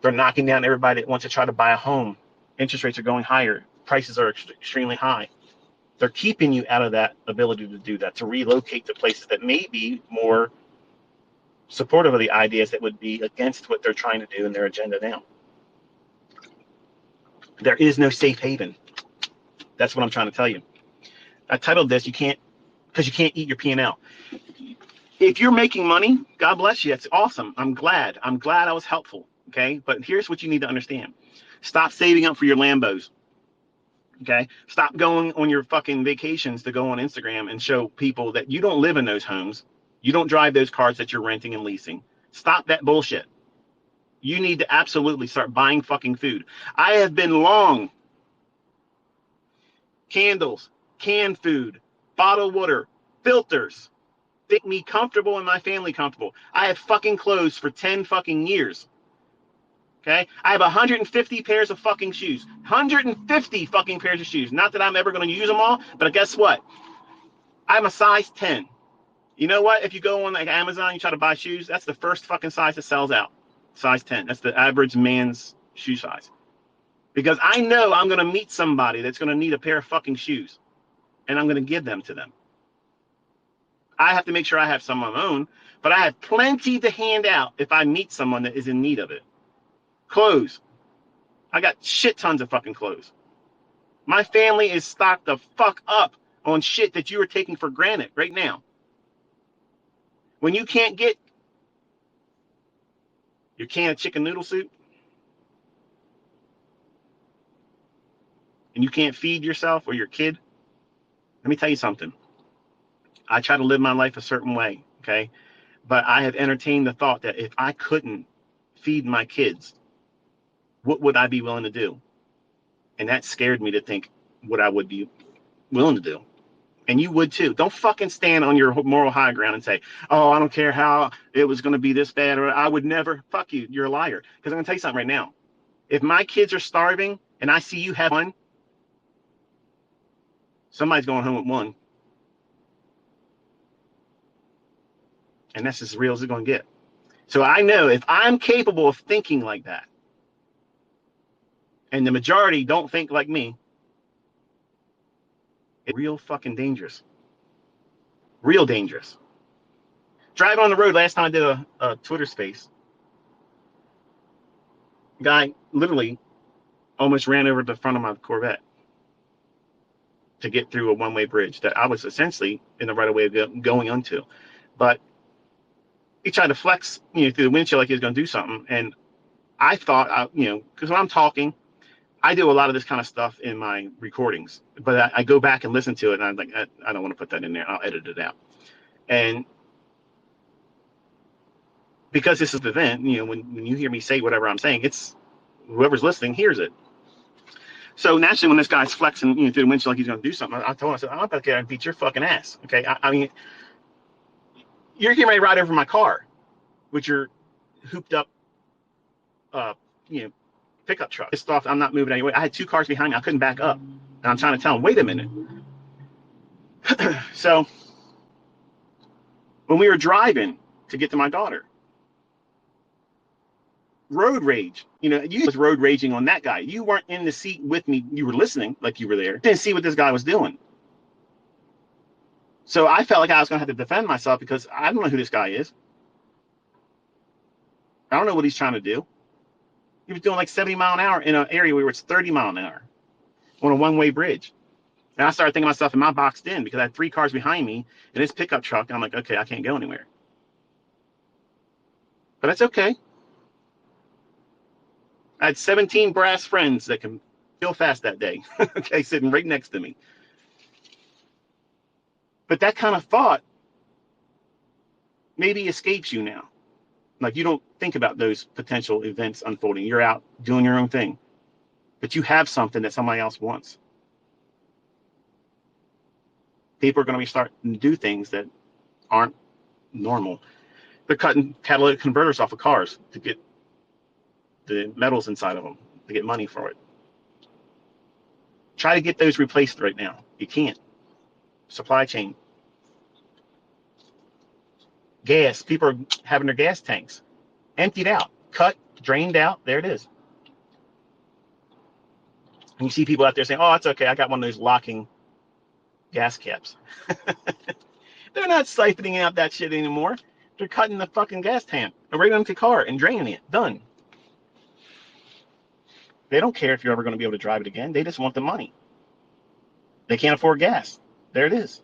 They're knocking down everybody that wants to try to buy a home. Interest rates are going higher. Prices are extremely high. They're keeping you out of that ability to do that, to relocate to places that may be more supportive of the ideas that would be against what they're trying to do in their agenda now. There is no safe haven. That's what I'm trying to tell you. I titled this, because you can't eat your P&L. If you're making money, God bless you. It's awesome. I'm glad I was helpful. Okay. But here's what you need to understand. Stop saving up for your Lambos. Okay, stop going on your fucking vacations to go on Instagram and show people that you don't live in those homes. You don't drive those cars that you're renting and leasing. Stop that bullshit. You need to absolutely start buying fucking food. I have been long candles, canned food, bottled water, filters. Make me comfortable and my family comfortable. I have fucking clothes for 10 fucking years. Okay, I have 150 pairs of fucking shoes. 150 fucking pairs of shoes. Not that I'm ever going to use them all, but guess what? I'm a size 10. You know what? If you go on like Amazon, you try to buy shoes, that's the first fucking size that sells out. Size 10. That's the average man's shoe size. Because I know I'm going to meet somebody that's going to need a pair of fucking shoes, and I'm going to give them to them. I have to make sure I have some of my own, but I have plenty to hand out if I meet someone that is in need of it. Clothes. I got shit tons of fucking clothes. My family is stocked the fuck up on shit that you are taking for granted right now. When you can't get your can of chicken noodle soup and you can't feed yourself or your kid, let me tell you something. I try to live my life a certain way, okay? But I have entertained the thought that if I couldn't feed my kids, what would I be willing to do? And that scared me to think what I would be willing to do. And you would too. Don't fucking stand on your moral high ground and say, oh, I don't care how it was going to be this bad, or I would never. Fuck you. You're a liar. Because I'm going to tell you something right now. If my kids are starving and I see you have one, somebody's going home with one. And that's as real as it's going to get. So I know if I'm capable of thinking like that, and the majority don't think like me, it's real fucking dangerous. Real dangerous. Driving on the road, last time I did a Twitter space, guy literally almost ran over the front of my Corvette to get through a one-way bridge that I was essentially in the right of way of going onto. But he tried to flex, through the windshield like he was going to do something. And I thought, because when I'm talking, I do a lot of this kind of stuff in my recordings, but I go back and listen to it, and I'm like, I don't want to put that in there. I'll edit it out. And because this is the event, when you hear me say whatever I'm saying, it's whoever's listening hears it. So naturally, when this guy's flexing through the windshield like he's going to do something, I told him, I said, I'm about to get out and beat your fucking ass. Okay, I mean, you're getting ready to ride over my car with your hooped up, pickup truck. Pissed off, I'm not moving anyway. I had two cars behind me. I couldn't back up. And I'm trying to tell him, wait a minute. So when we were driving to get to my daughter, road rage, you was road raging on that guy. You weren't in the seat with me. You were listening like you were there. Didn't see what this guy was doing. So I felt like I was going to have to defend myself because I don't know who this guy is. I don't know what he's trying to do. He was doing like 70 mile an hour in an area where it's 30 mile an hour on a one-way bridge. And I started thinking myself, am I boxed in? Because I had three cars behind me and this pickup truck. And I'm like, okay, I can't go anywhere. But that's okay. I had 17 brass friends that can feel fast that day. Okay, sitting right next to me. But that kind of thought maybe escapes you now. Like you don't think about those potential events unfolding. You're out doing your own thing. But you have something that somebody else wants. People are going to be starting to do things that aren't normal. They're cutting catalytic converters off of cars to get the metals inside of them, to get money for it. Try to get those replaced right now. You can't. Supply chain. Gas. People are having their gas tanks emptied out, cut, drained out. There it is. And you see people out there saying, oh, it's okay. I got one of those locking gas caps. They're not siphoning out that shit anymore. They're cutting the fucking gas tank, a regular empty car, and draining it. Done. They don't care if you're ever going to be able to drive it again. They just want the money. They can't afford gas. There it is.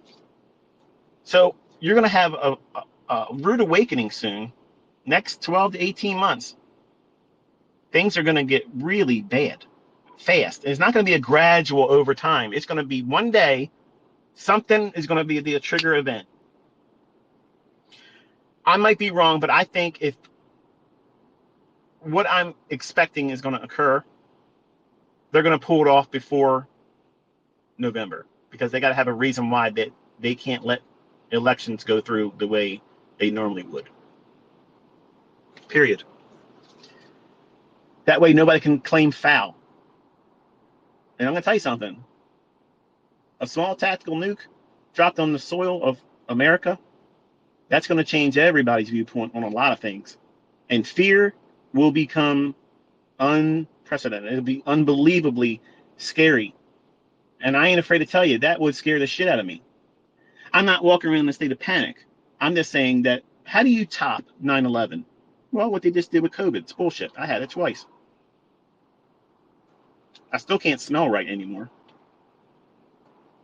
So you're going to have a rude awakening soon. Next 12 to 18 months, things are going to get really bad. fast. It's not going to be a gradual over time. It's going to be one day, something is going to be a trigger event. I might be wrong, but I think if what I'm expecting is going to occur, they're going to pull it off before November, because they got to have a reason why that they can't let elections go through the way they normally would. Period. That way nobody can claim foul. And I'm going to tell you something. A small tactical nuke dropped on the soil of America, that's going to change everybody's viewpoint on a lot of things. And fear will become unprecedented. It'll be unbelievably scary. And I ain't afraid to tell you, that would scare the shit out of me. I'm not walking around in a state of panic. I'm just saying that, how do you top 9/11? Well, what they just did with COVID, it's bullshit. I had it twice. I still can't smell right anymore.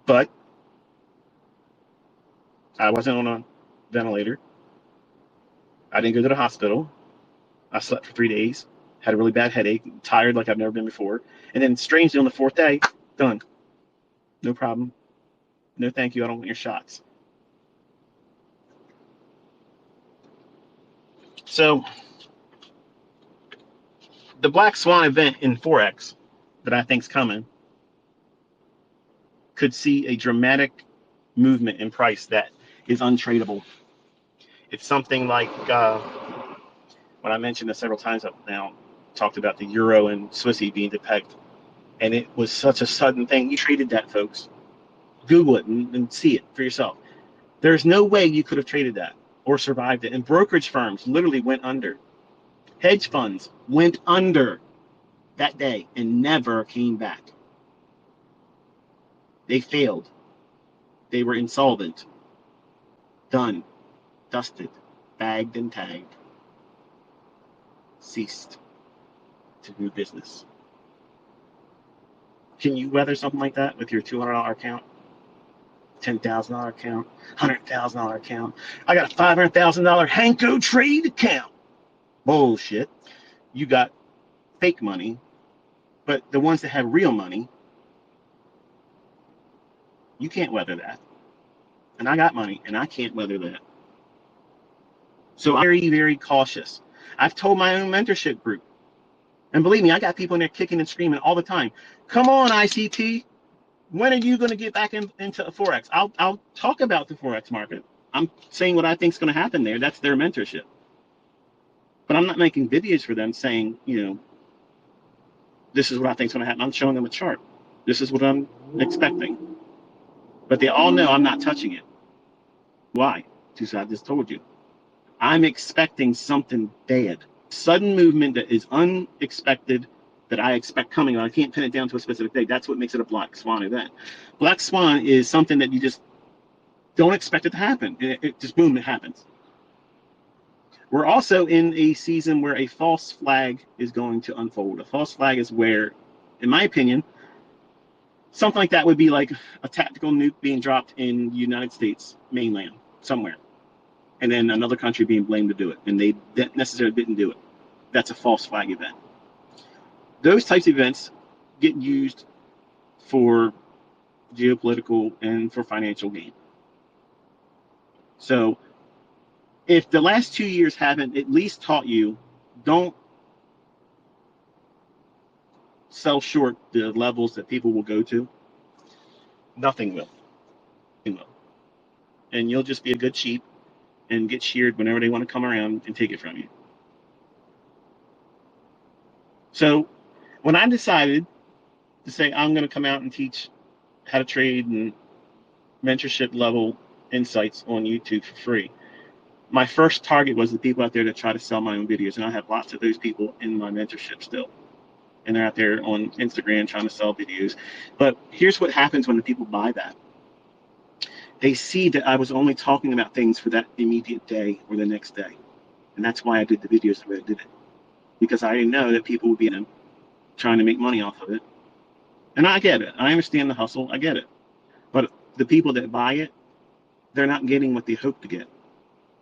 But I wasn't on a ventilator. I didn't go to the hospital. I slept for 3 days, had a really bad headache, tired like I've never been before. And then strangely on the 4th day, done. No problem. No thank you, I don't want your shots. So the black swan event in Forex that I think's coming could see a dramatic movement in price that is untradeable. It's something like when I mentioned this several times up now, talked about the euro and Swissy being depegged, and it was such a sudden thing. You traded that, folks. Google it and see it for yourself. There's no way you could have traded that or survived it. And brokerage firms literally went under. Hedge funds went under that day and never came back. They failed. They were insolvent. Done. Dusted. Bagged and tagged. Ceased to do business. Can you weather something like that with your $200 account? $10,000 account? $100,000 account? I got a $500,000 Hanko trade account. Bullshit. You got fake money, but the ones that have real money, you can't weather that. And I got money, and I can't weather that. So I'm very, very cautious. I've told my own mentorship group, and believe me, I got people in there kicking and screaming all the time. Come on, ICT. When are you going to get back into Forex? I'll talk about the Forex market. I'm saying what I think is going to happen there. That's their mentorship. But I'm not making videos for them saying, you know, this is what I think is going to happen. I'm showing them a chart. This is what I'm expecting. But they all know I'm not touching it. Why? Because I just told you. I'm expecting something bad. Sudden movement that is unexpected, that I expect coming. I can't pin it down to a specific date. That's what makes it a black swan event. Black swan is something that you just don't expect it to happen. It just, boom, it happens. We're also in a season where a false flag is going to unfold. A false flag is where, in my opinion, something like that would be like a tactical nuke being dropped in the United States mainland somewhere, and then another country being blamed to do it, and they necessarily didn't do it. That's a false flag event. Those types of events get used for geopolitical and for financial gain. So if the last 2 years haven't at least taught you, don't sell short the levels that people will go to, nothing will. And you'll just be a good sheep and get sheared whenever they want to come around and take it from you. So when I decided to say I'm going to come out and teach how to trade and mentorship level insights on YouTube for free, my first target was the people out there that try to sell my own videos. And I have lots of those people in my mentorship still. And they're out there on Instagram trying to sell videos. But here's what happens when the people buy that. They see that I was only talking about things for that immediate day or the next day. And that's why I did the videos the way I did it. Because I know that people would be in them trying to make money off of it. And I get it. I understand the hustle. I get it. But the people that buy it, they're not getting what they hope to get.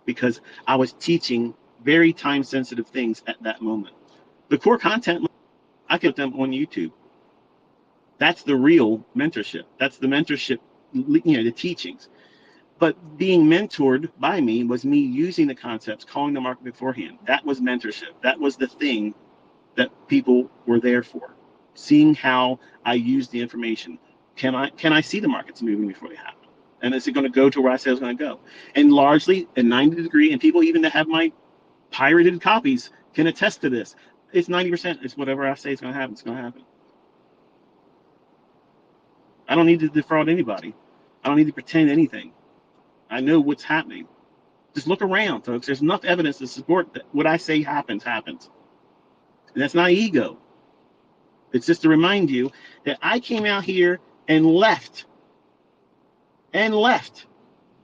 Because I was teaching very time-sensitive things at that moment. The core content, I kept them on YouTube. That's the real mentorship. That's the mentorship, the teachings. But being mentored by me was me using the concepts, calling the market beforehand. That was mentorship. That was the thing that people were there for. Seeing how I use the information. Can I see the markets moving before they happen? And is it going to go to where I say it's going to go? And largely, a 90-degree, and people even that have my pirated copies can attest to this. It's 90%. It's whatever I say is going to happen. It's going to happen. I don't need to defraud anybody. I don't need to pretend anything. I know what's happening. Just look around, folks. There's enough evidence to support that what I say happens. And that's not ego. It's just to remind you that I came out here and left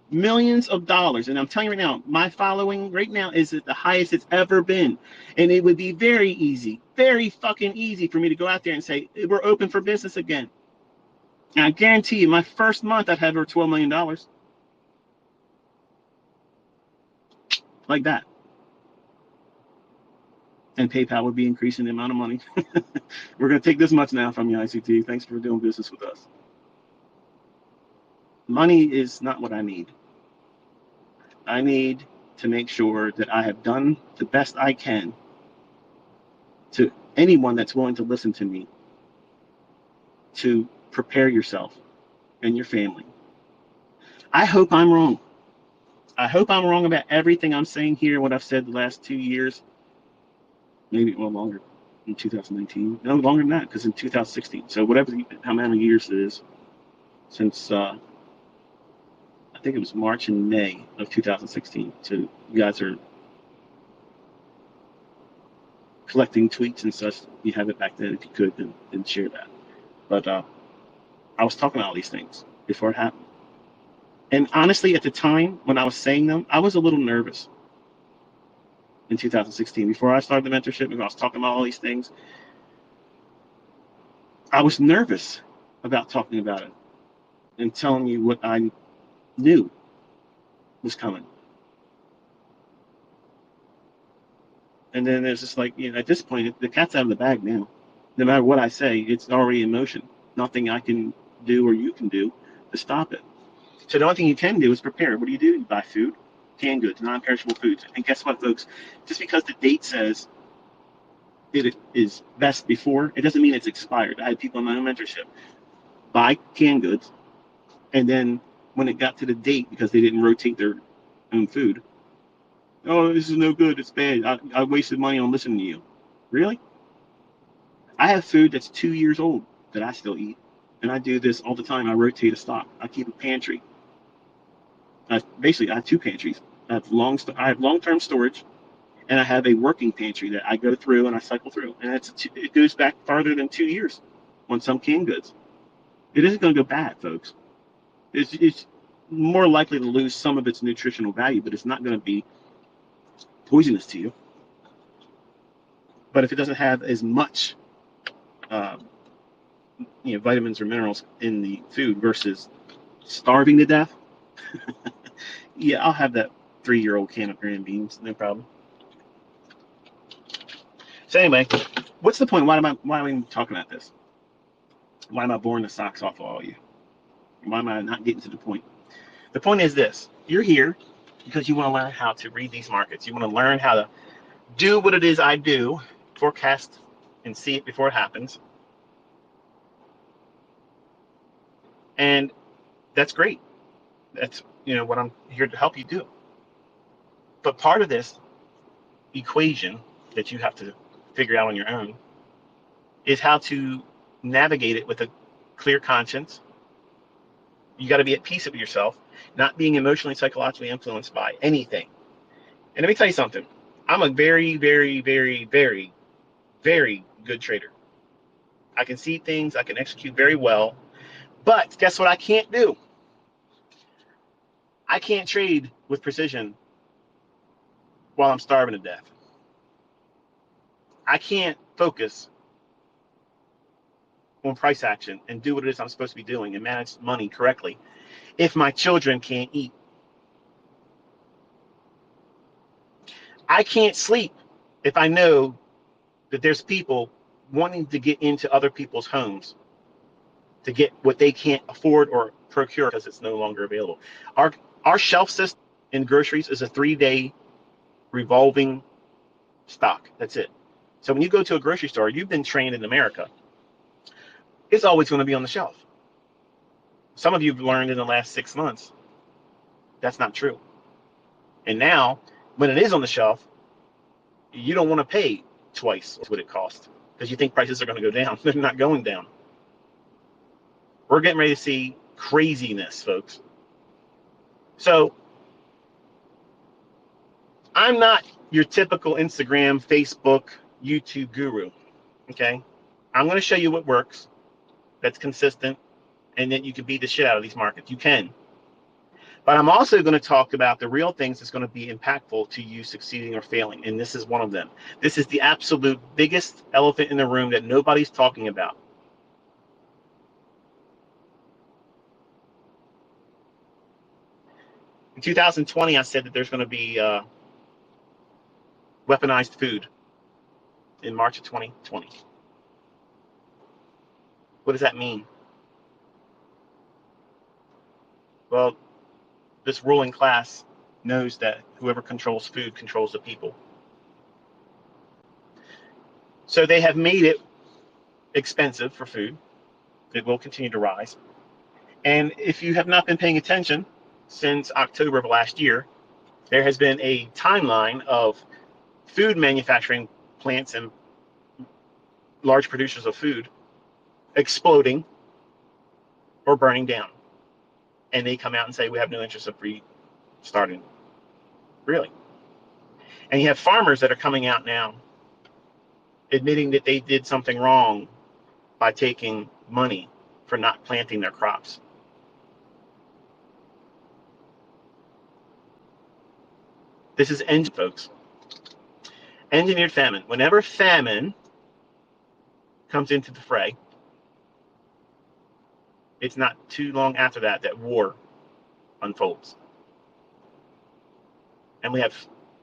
millions of dollars. And I'm telling you right now, my following right now is at the highest it's ever been. And it would be very easy, very fucking easy for me to go out there and say, we're open for business again. And I guarantee you, my first month, I'd had over $12 million. Like that. And PayPal would be increasing the amount of money. We're going to take this much now from you, ICT. Thanks for doing business with us. Money is not what I need. I need to make sure that I have done the best I can to anyone that's willing to listen to me to prepare yourself and your family. I hope I'm wrong. I hope I'm wrong about everything I'm saying here, what I've said the last 2 years. Maybe longer, in 2019. No, longer than that, because in 2016. So whatever, how many years it is since, I think it was March and May of 2016. So you guys are collecting tweets and such. You have it back then. If you could, then share that. But I was talking about all these things before it happened. And honestly, at the time when I was saying them, I was a little nervous. In 2016, before I started the mentorship, and I was talking about all these things, I was nervous about talking about it and telling you what I knew was coming. And then there's just like, at this point, the cat's out of the bag now. No matter what I say, it's already in motion. Nothing I can do or you can do to stop it. So the only thing you can do is prepare. What do? You buy food, canned goods, non-perishable foods. And guess what, folks? Just because the date says it is best before, it doesn't mean it's expired. I had people in my own mentorship buy canned goods, and then when it got to the date, because they didn't rotate their own food, oh, this is no good, it's bad, I wasted money on listening to you. Really? I have food that's 2 years old that I still eat, and I do this all the time. I rotate a stock. I keep a pantry. I have two pantries. I have long-term storage, and I have a working pantry that I go through and I cycle through. And it goes back farther than 2 years on some canned goods. It isn't going to go bad, folks. It's more likely to lose some of its nutritional value, but it's not going to be poisonous to you. But if it doesn't have as much vitamins or minerals in the food versus starving to death, yeah, I'll have that 3-year-old can of green beans, no problem. So anyway, what's the point? Why am I even talking about this? Why am I boring the socks off of all of you? Why am I not getting to the point? The point is this: you're here because you want to learn how to read these markets. You want to learn how to do what it is I do, forecast and see it before it happens. And that's great. That's what I'm here to help you do. But part of this equation that you have to figure out on your own is how to navigate it with a clear conscience. You got to be at peace with yourself, not being emotionally, psychologically influenced by anything. And let me tell you something. I'm a very, very, very, very, very good trader. I can see things. I can execute very well. But guess what I can't do? I can't trade with precision while I'm starving to death. I can't focus on price action and do what it is I'm supposed to be doing and manage money correctly if my children can't eat. I can't sleep if I know that there's people wanting to get into other people's homes to get what they can't afford or procure because it's no longer available. Our shelf system in groceries is a 3-day revolving stock. That's it. So when you go to a grocery store, you've been trained in America, it's always going to be on the shelf. Some of you have learned in the last 6 months that's not true. And now, when it is on the shelf, you don't want to pay twice what it costs because you think prices are going to go down. They're not going down. We're getting ready to see craziness, folks. So I'm not your typical Instagram, Facebook, YouTube guru, okay? I'm going to show you what works, that's consistent, and then you can beat the shit out of these markets. You can. But I'm also going to talk about the real things that's going to be impactful to you succeeding or failing, and this is one of them. This is the absolute biggest elephant in the room that nobody's talking about. In 2020, I said that there's going to be weaponized food in March of 2020. What does that mean? Well, this ruling class knows that whoever controls food controls the people. So they have made it expensive for food. It will continue to rise. And if you have not been paying attention since October of last year, there has been a timeline of food manufacturing plants and large producers of food exploding or burning down. And they come out and say, we have no interest of restarting. Really? And you have farmers that are coming out now admitting that they did something wrong by taking money for not planting their crops. This is folks. Engineered famine. Whenever famine comes into the fray, it's not too long after that that war unfolds. And we have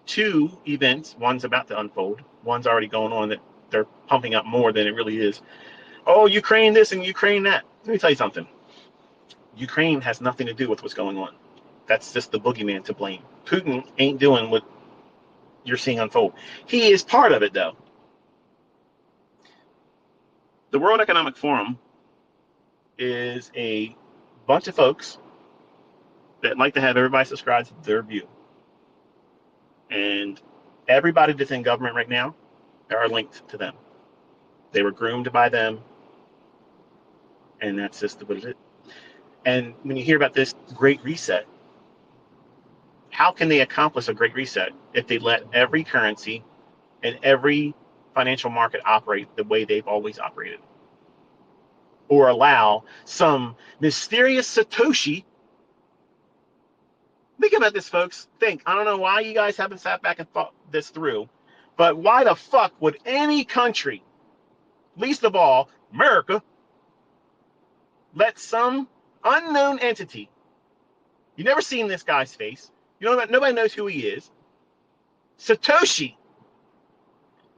two events. One's about to unfold. One's already going on that they're pumping up more than it really is. Oh, Ukraine this and Ukraine that. Let me tell you something. Ukraine has nothing to do with what's going on. That's just the boogeyman to blame. Putin ain't doing what you're seeing unfold. He is part of it, though. The World Economic Forum is a bunch of folks that like to have everybody subscribe to their view. And everybody that's in government right now are linked to them. They were groomed by them. And that's just what it is. And when you hear about this great reset, how can they accomplish a great reset if they let every currency and every financial market operate the way they've always operated? Or allow some mysterious Satoshi. Think about this, folks. I don't know why you guys haven't sat back and thought this through, but why the fuck would any country, least of all America, let some unknown entity, you never seen this guy's face, nobody knows who he is, Satoshi,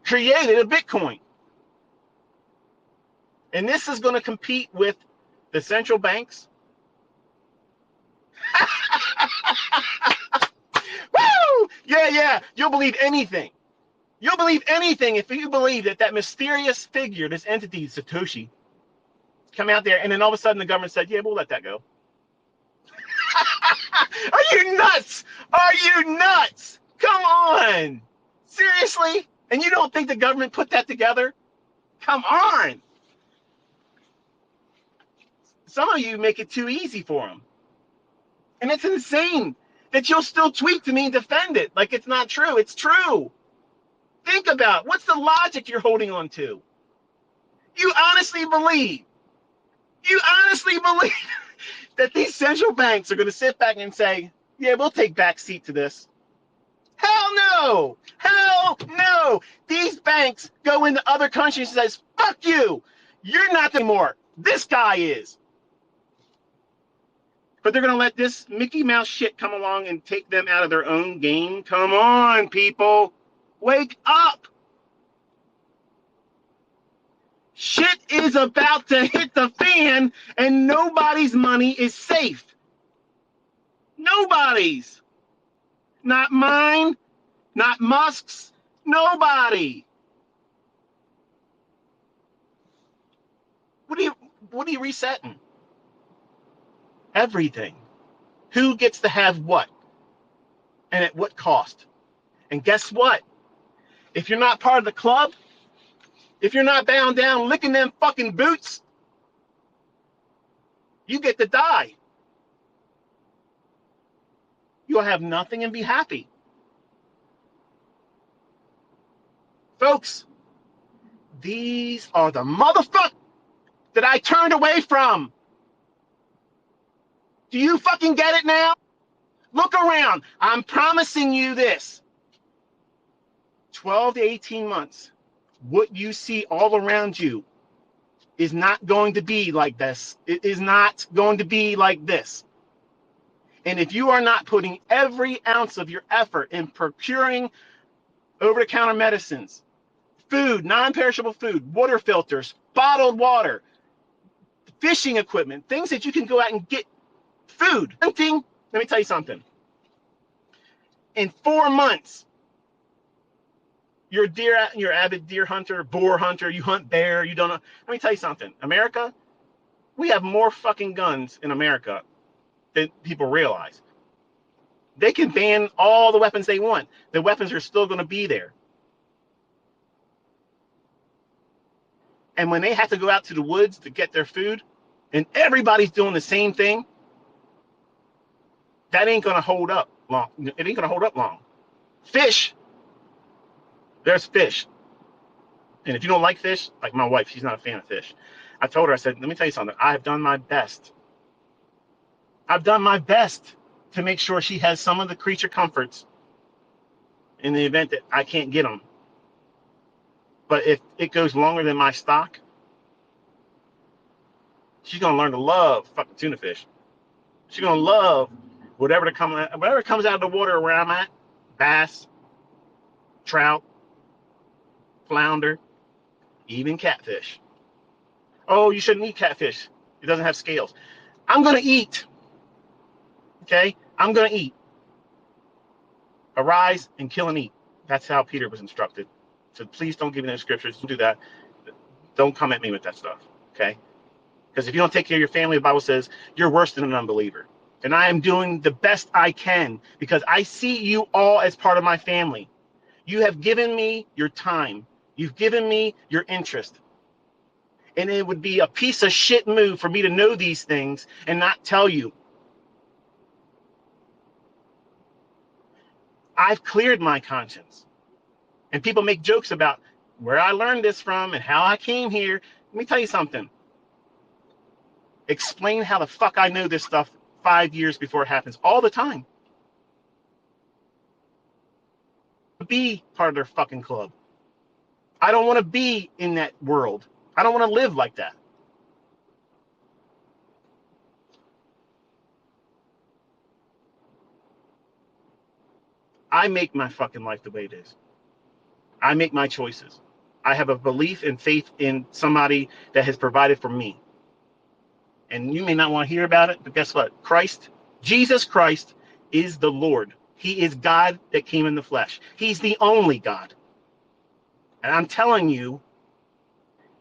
created a Bitcoin. And this is going to compete with the central banks. Woo! Yeah. You'll believe anything. You'll believe anything if you believe that mysterious figure, this entity, Satoshi, come out there and then all of a sudden the government said, yeah, we'll let that go. Are you nuts? Are you nuts? Come on. Seriously? And you don't think the government put that together? Come on. Some of you make it too easy for them. And it's insane that you'll still tweet to me and defend it like it's not true. It's true. Think about what's the logic you're holding on to. You honestly believe that these central banks are going to sit back and say, yeah, we'll take back seat to this. Hell no. Hell no. These banks go into other countries and says, fuck you. You're not anymore. This guy is. But they're going to let this Mickey Mouse shit come along and take them out of their own game. Come on, people. Wake up. Shit is about to hit the fan and nobody's money is safe. Nobody's. Not mine, not Musk's, nobody. What are you resetting? Everything. Who gets to have what? And at what cost? And guess what? If you're not part of the club, if you're not bound down licking them fucking boots, you get to die. You'll have nothing and be happy. Folks, these are the motherfuckers that I turned away from. Do you fucking get it now? Look around. I'm promising you this. 12 to 18 months, what you see all around you is not going to be like this. It is not going to be like this. And if you are not putting every ounce of your effort in procuring over-the-counter medicines, food, non-perishable food, water filters, bottled water, fishing equipment, things that you can go out and get, food, hunting, let me tell you something. In 4 months, you're avid deer hunter, boar hunter, you hunt bear, you don't know. Let me tell you something. America, we have more fucking guns in America than people realize. They can ban all the weapons they want. The weapons are still going to be there. And when they have to go out to the woods to get their food, and everybody's doing the same thing, that ain't going to hold up long. It ain't going to hold up long. Fish, there's fish. And if you don't like fish, like my wife, she's not a fan of fish. I told her, I said, let me tell you something. I have done my best. I've done my best to make sure she has some of the creature comforts in the event that I can't get them. But if it goes longer than my stock, she's going to learn to love fucking tuna fish. She's going to love whatever comes out of the water where I'm at. Bass, trout, flounder, even catfish. Oh, you shouldn't eat catfish. It doesn't have scales. I'm going to eat. Okay? I'm going to eat. Arise and kill and eat. That's how Peter was instructed. So please don't give me those scriptures. Don't do that. Don't come at me with that stuff. Okay? Because if you don't take care of your family, the Bible says you're worse than an unbeliever. And I am doing the best I can because I see you all as part of my family. You have given me your time. You've given me your interest. And it would be a piece of shit move for me to know these things and not tell you. I've cleared my conscience. And people make jokes about where I learned this from and how I came here. Let me tell you something. Explain how the fuck I know this stuff 5 years before it happens all the time. Be part of their fucking club. I don't want to be in that world. I don't want to live like that. I make my fucking life the way it is. I make my choices. I have a belief and faith in somebody that has provided for me. And you may not want to hear about it, but guess what? Christ, Jesus Christ, is the Lord. He is God that came in the flesh. He's the only God. And I'm telling you,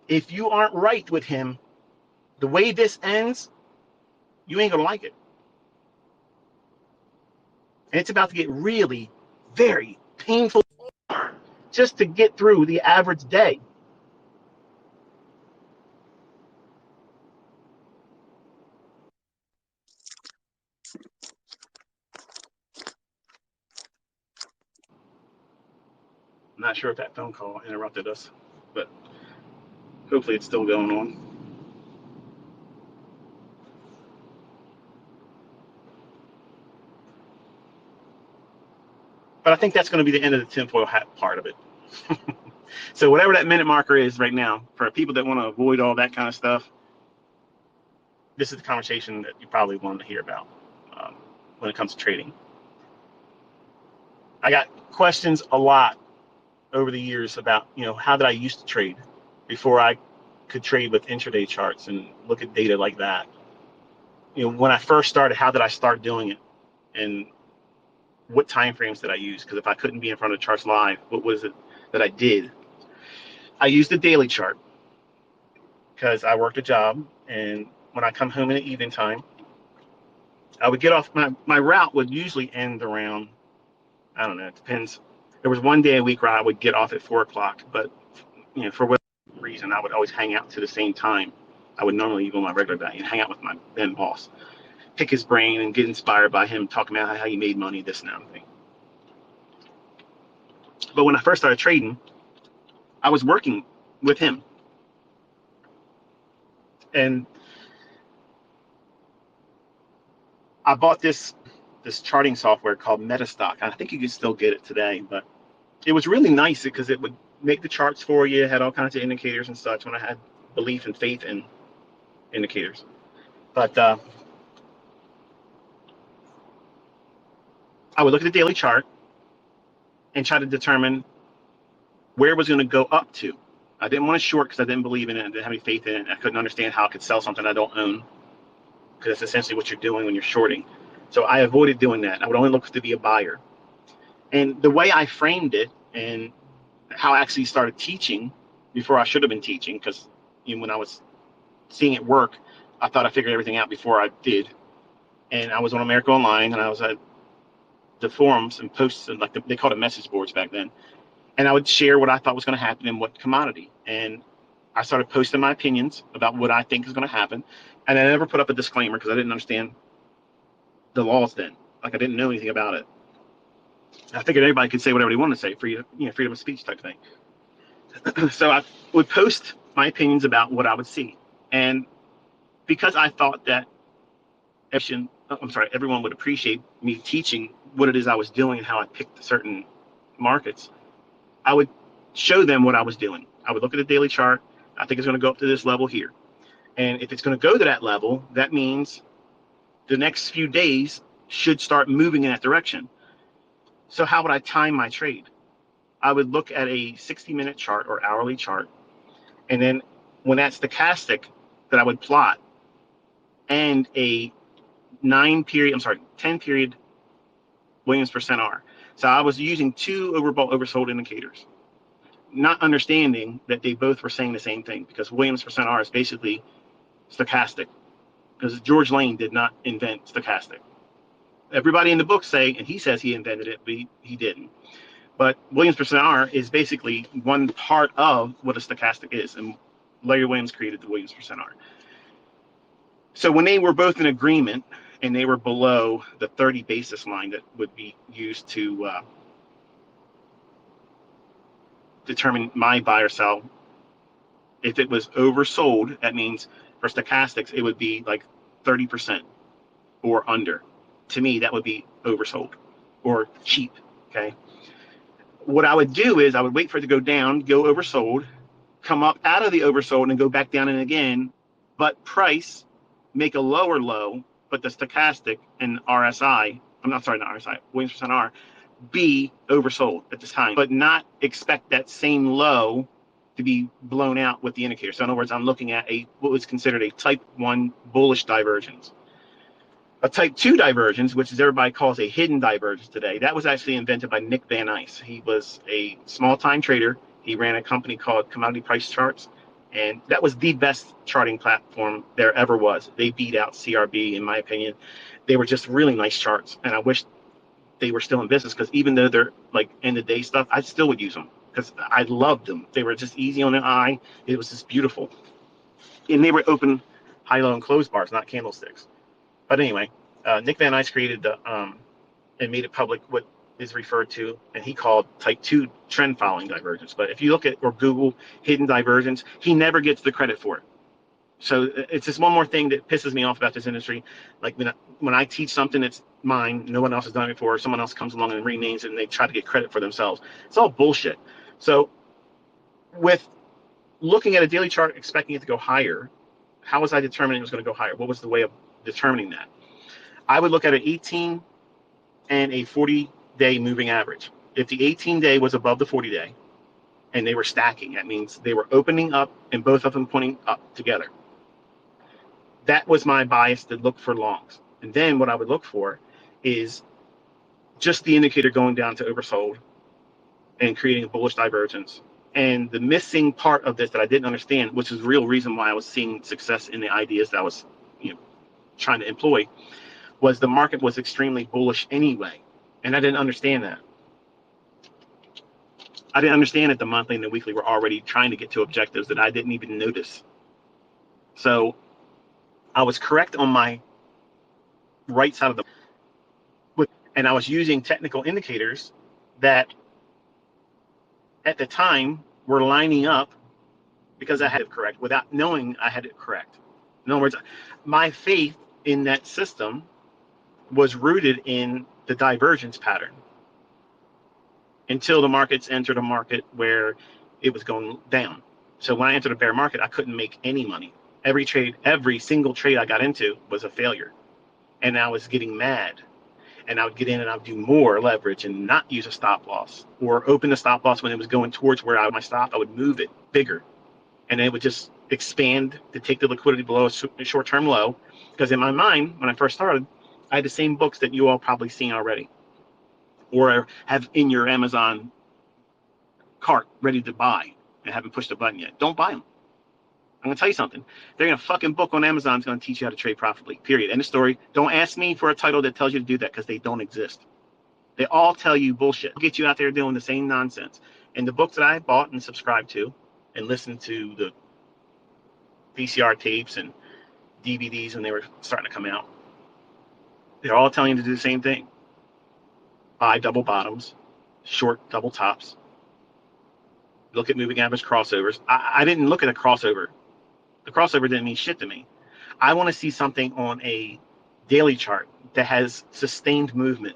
if you aren't right with him, the way this ends, you ain't going to like it. And it's about to get really, very painful just to get through the average day. I'm not sure if that phone call interrupted us, but hopefully it's still going on. But I think that's going to be the end of the tinfoil hat part of it. So whatever that minute marker is right now, for people that want to avoid all that kind of stuff, this is the conversation that you probably want to hear about when it comes to trading. I got questions a lot over the years about, how did I used to trade before I could trade with intraday charts and look at data like that. When I first started, how did I start doing it? And what time frames did I use? Because if I couldn't be in front of the charts live, what was it that I did? I used the daily chart because I worked a job, and when I come home in the evening time, I would get off. My route would usually end around, I don't know, it depends. There was one day a week where I would get off at 4 o'clock, but for whatever reason, I would always hang out to the same time. I would normally leave on my regular day and hang out with my then boss, pick his brain and get inspired by him talking about how he made money, this and that thing. But when I first started trading, I was working with him. And I bought this charting software called Metastock. I think you can still get it today, but it was really nice because it would make the charts for you, had all kinds of indicators and such when I had belief and faith in indicators. But I would look at the daily chart and try to determine where it was going to go up to. I didn't want to short because I didn't believe in it. I didn't have any faith in it. I couldn't understand how I could sell something I don't own, because that's essentially what you're doing when you're shorting. So I avoided doing that. I would only look to be a buyer. And the way I framed it and how I actually started teaching before I should have been teaching, because when I was seeing it work, I thought I figured everything out before I did. And I was on America Online, and I was at the forums and posts, and they called it message boards back then. And I would share what I thought was going to happen in what commodity. And I started posting my opinions about what I think is going to happen. And I never put up a disclaimer because I didn't understand the laws then. I didn't know anything about it. I figured everybody could say whatever they wanted to say, freedom of speech type thing. So I would post my opinions about what I would see. And because I thought that everyone would appreciate me teaching what it is I was doing and how I picked certain markets, I would show them what I was doing. I would look at the daily chart. I think it's going to go up to this level here. And if it's going to go to that level, that means the next few days should start moving in that direction. So how would I time my trade? I would look at a 60-minute chart or hourly chart. And then when that stochastic that I would plot and a 10 period Williams percent R. So I was using two overbought, oversold indicators, not understanding that they both were saying the same thing, because Williams percent R is basically stochastic, because George Lane did not invent stochastic. Everybody in the book say, and he says he invented it, but he didn't. But Williams percent R is basically one part of what a stochastic is, and Larry Williams created the Williams percent R. So when they were both in agreement and they were below the 30 basis line that would be used to determine my buy or sell, if it was oversold, that means for stochastics, it would be like 30% or under. To me, that would be oversold or cheap, okay? What I would do is I would wait for it to go down, go oversold, come up out of the oversold and go back down and again, but price, make a lower low, but the stochastic and RSI, not RSI, Williams percent R, be oversold at this time, but not expect that same low to be blown out with the indicator. So in other words, I'm looking at what was considered a type 1 bullish divergence. A type 2 divergence, which is everybody calls a hidden divergence today, that was actually invented by Nick Van Ice. He was a small-time trader. He ran a company called Commodity Price Charts, and that was the best charting platform there ever was. They beat out CRB, in my opinion. They were just really nice charts, and I wish they were still in business, because even though they're like end-of-day stuff, I still would use them because I loved them. They were just easy on the eye. It was just beautiful. And they were open, high, low, and close bars, not candlesticks. But anyway, Nick Van Ice created and made it public what is referred to, and he called type 2 trend following divergence. But if you look at or Google hidden divergence, he never gets the credit for it. So it's just one more thing that pisses me off about this industry. Like when I teach something that's mine, no one else has done it before, someone else comes along and renames it and they try to get credit for themselves. It's all bullshit. So with looking at a daily chart, expecting it to go higher, how was I determining it was going to go higher? What was the way of determining that? I would look at an 18 and a 40-day moving average. If the 18-day was above the 40-day and they were stacking. That means they were opening up and both of them pointing up together. That was my bias to look for longs. And then what I would look for is just the indicator going down to oversold and creating a bullish divergence. And the missing part of this that I didn't understand, which is the real reason why I was seeing success in the ideas that I was, trying to employ, was the market was extremely bullish anyway. And I didn't understand that. I didn't understand that the monthly and the weekly were already trying to get to objectives that I didn't even notice. So I was correct on my right side of and I was using technical indicators that at the time were lining up because I had it correct without knowing I had it correct. In other words, my faith in that system was rooted in the divergence pattern until the markets entered a market where it was going down. So when I entered a bear market, I couldn't make any money. Every single trade I got into was a failure. And I was getting mad. And I would get in and I would do more leverage and not use a stop loss, or open the stop loss when it was going towards where my stop. I would move it bigger, and it would just expand to take the liquidity below a short-term low. Because in my mind, when I first started, I had the same books that you all probably seen already, or have in your Amazon cart ready to buy and haven't pushed the button yet. Don't buy them. I'm gonna tell you something. They're gonna fucking book on Amazon is gonna teach you how to trade profitably. Period. End of story. Don't ask me for a title that tells you to do that, because they don't exist. They all tell you bullshit. They'll get you out there doing the same nonsense. And the books that I bought and subscribed to and listened to the VCR tapes and DVDs when they were starting to come out, they're all telling you to do the same thing. Buy double bottoms, short double tops, look at moving average crossovers. I didn't look at a crossover. The crossover didn't mean shit to me. I want to see something on a daily chart that has sustained movement.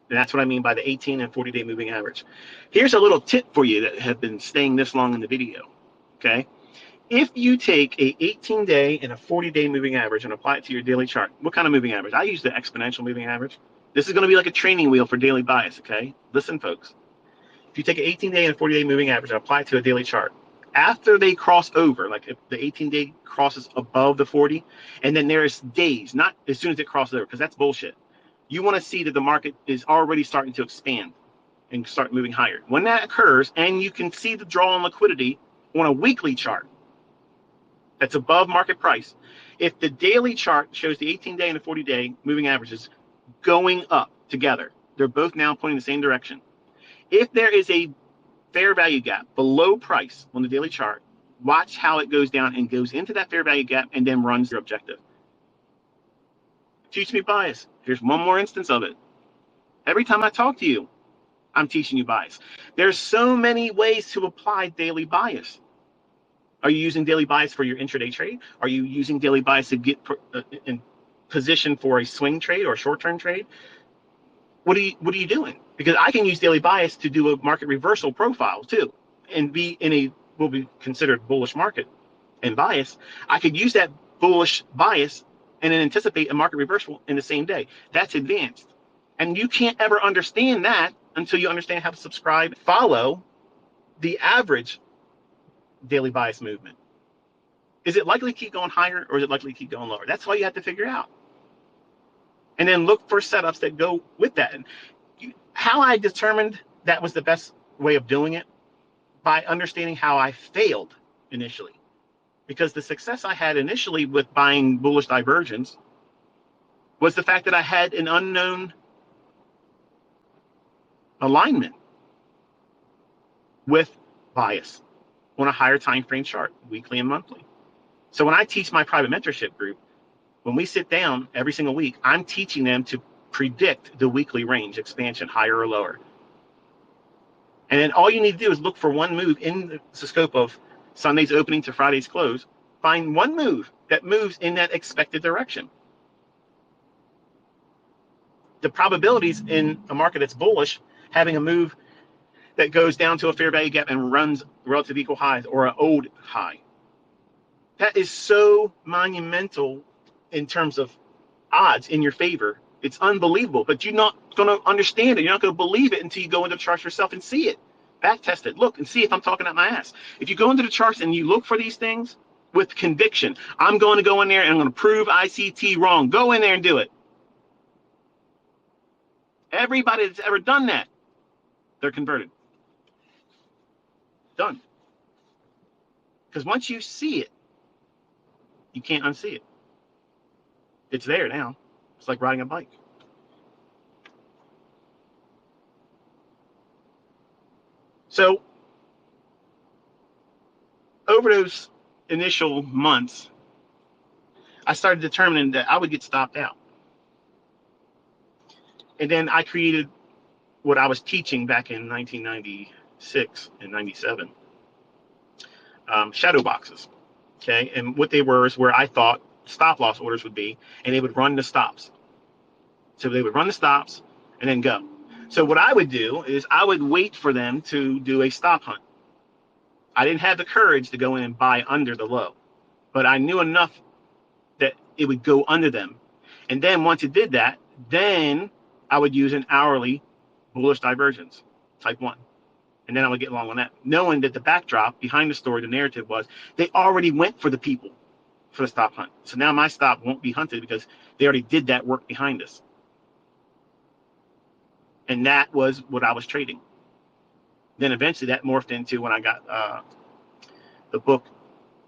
And that's what I mean by the 18 and 40-day moving average. Here's a little tip for you that have been staying this long in the video. Okay. If you take a 18-day and a 40-day moving average and apply it to your daily chart, what kind of moving average? I use the exponential moving average. This is going to be like a training wheel for daily bias. Okay. Listen, folks. If you take an 18-day and a 40-day moving average and apply it to a daily chart, after they cross over, like if the 18-day crosses above the 40, and then there's days, not as soon as it crosses over, because that's bullshit. You want to see that the market is already starting to expand and start moving higher. When that occurs, and you can see the draw on liquidity on a weekly chart that's above market price, if the daily chart shows the 18-day and the 40-day moving averages going up together, they're both now pointing the same direction. If there is a fair value gap below price on the daily chart, watch how it goes down and goes into that fair value gap and then runs your objective. Teach me bias. Here's one more instance of it. Every time I talk to you, I'm teaching you bias. There's so many ways to apply daily bias. Are you using daily bias for your intraday trade? Are you using daily bias to get in position for a swing trade or a short-term trade? What are you doing? Because I can use daily bias to do a market reversal profile too, and be in a will be considered bullish market and bias. I could use that bullish bias and then anticipate a market reversal in the same day. That's advanced. And you can't ever understand that until you understand how to subscribe, follow the average daily bias movement. Is it likely to keep going higher, or is it likely to keep going lower? That's all you have to figure out. And then look for setups that go with that. And how I determined that was the best way of doing it, by understanding how I failed initially. Because the success I had initially with buying bullish divergence was the fact that I had an unknown alignment with bias on a higher time frame chart, weekly and monthly. So when I teach my private mentorship group, when we sit down every single week, I'm teaching them to predict the weekly range expansion, higher or lower. And then all you need to do is look for one move in the scope of Sunday's opening to Friday's close. Find one move that moves in that expected direction. The probabilities in a market that's bullish having a move that goes down to a fair value gap and runs relative equal highs or an old high, that is so monumental in terms of odds in your favor. It's unbelievable, but you're not going to understand it. You're not going to believe it until you go into the charts yourself and see it. Back test it. Look and see if I'm talking out my ass. If you go into the charts and you look for these things with conviction, I'm going to go in there and I'm going to prove ICT wrong. Go in there and do it. Everybody that's ever done that, they're converted. Done. Because once you see it, you can't unsee it. It's there now. It's like riding a bike. So over those initial months, I started determining that I would get stopped out. And then I created what I was teaching back in 1996 and 97, shadow boxes. Okay. And what they were is where I thought stop loss orders would be, and they would run the stops. So they would run the stops and then go. So what I would do is I would wait for them to do a stop hunt. I didn't have the courage to go in and buy under the low, but I knew enough that it would go under them. And then once it did that, then I would use an hourly bullish divergence, type 1. And then I would get along on that, knowing that the backdrop behind the story, the narrative was they already went for the people for the stop hunt. So now my stop won't be hunted because they already did that work behind us. And that was what I was trading. Then eventually that morphed into when I got the book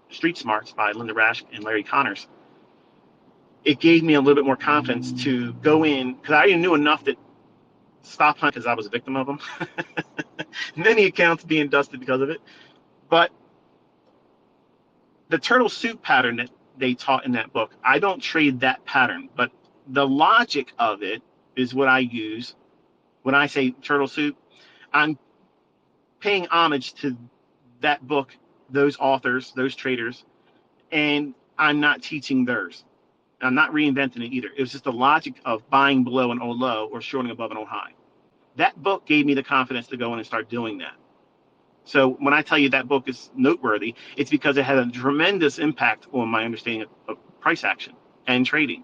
Street Smarts by Linda Rasch and Larry Connors. It gave me a little bit more confidence to go in, because I already knew enough that stop hunt, because I was a victim of them. Many accounts being dusted because of it. But the turtle soup pattern that they taught in that book, I don't trade that pattern, but the logic of it is what I use. When I say turtle soup, I'm paying homage to that book, those authors, those traders, and I'm not teaching theirs. I'm not reinventing it either. It was just the logic of buying below an old low or shorting above an old high. That book gave me the confidence to go in and start doing that. So when I tell you that book is noteworthy, it's because it had a tremendous impact on my understanding of price action and trading.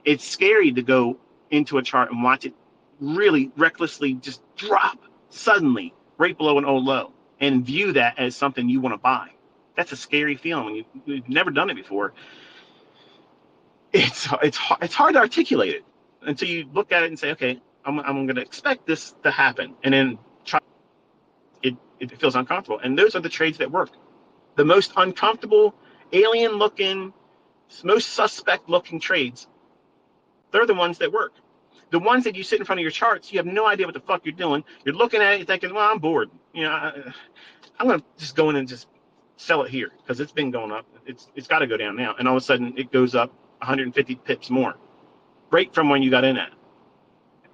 It's scary to go into a chart and watch it really recklessly just drop suddenly right below an old low and view that as something you want to buy. That's a scary feeling when you've never done it before. It's hard to articulate it until you look at it and say, okay, I'm going to expect this to happen, and then try. It feels uncomfortable, and those are the trades that work. The most uncomfortable, alien-looking, most suspect-looking trades, they're the ones that work. The ones that you sit in front of your charts, you have no idea what the fuck you're doing. You're looking at it, you're thinking, well, I'm bored. You know, I'm going to just go in and just sell it here because it's been going up. It's got to go down now, and all of a sudden it goes up 150 pips more, right from when you got in at.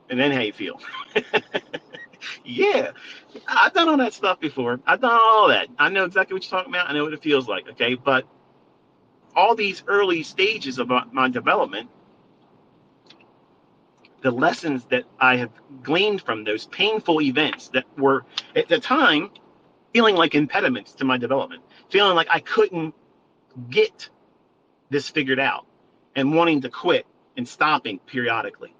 And then how you feel. Yeah, I've done all that stuff before. I've done all that. I know exactly what you're talking about. I know what it feels like, okay? But all these early stages of my development, the lessons that I have gleaned from those painful events that were, at the time, feeling like impediments to my development, feeling like I couldn't get this figured out, and wanting to quit and stopping periodically.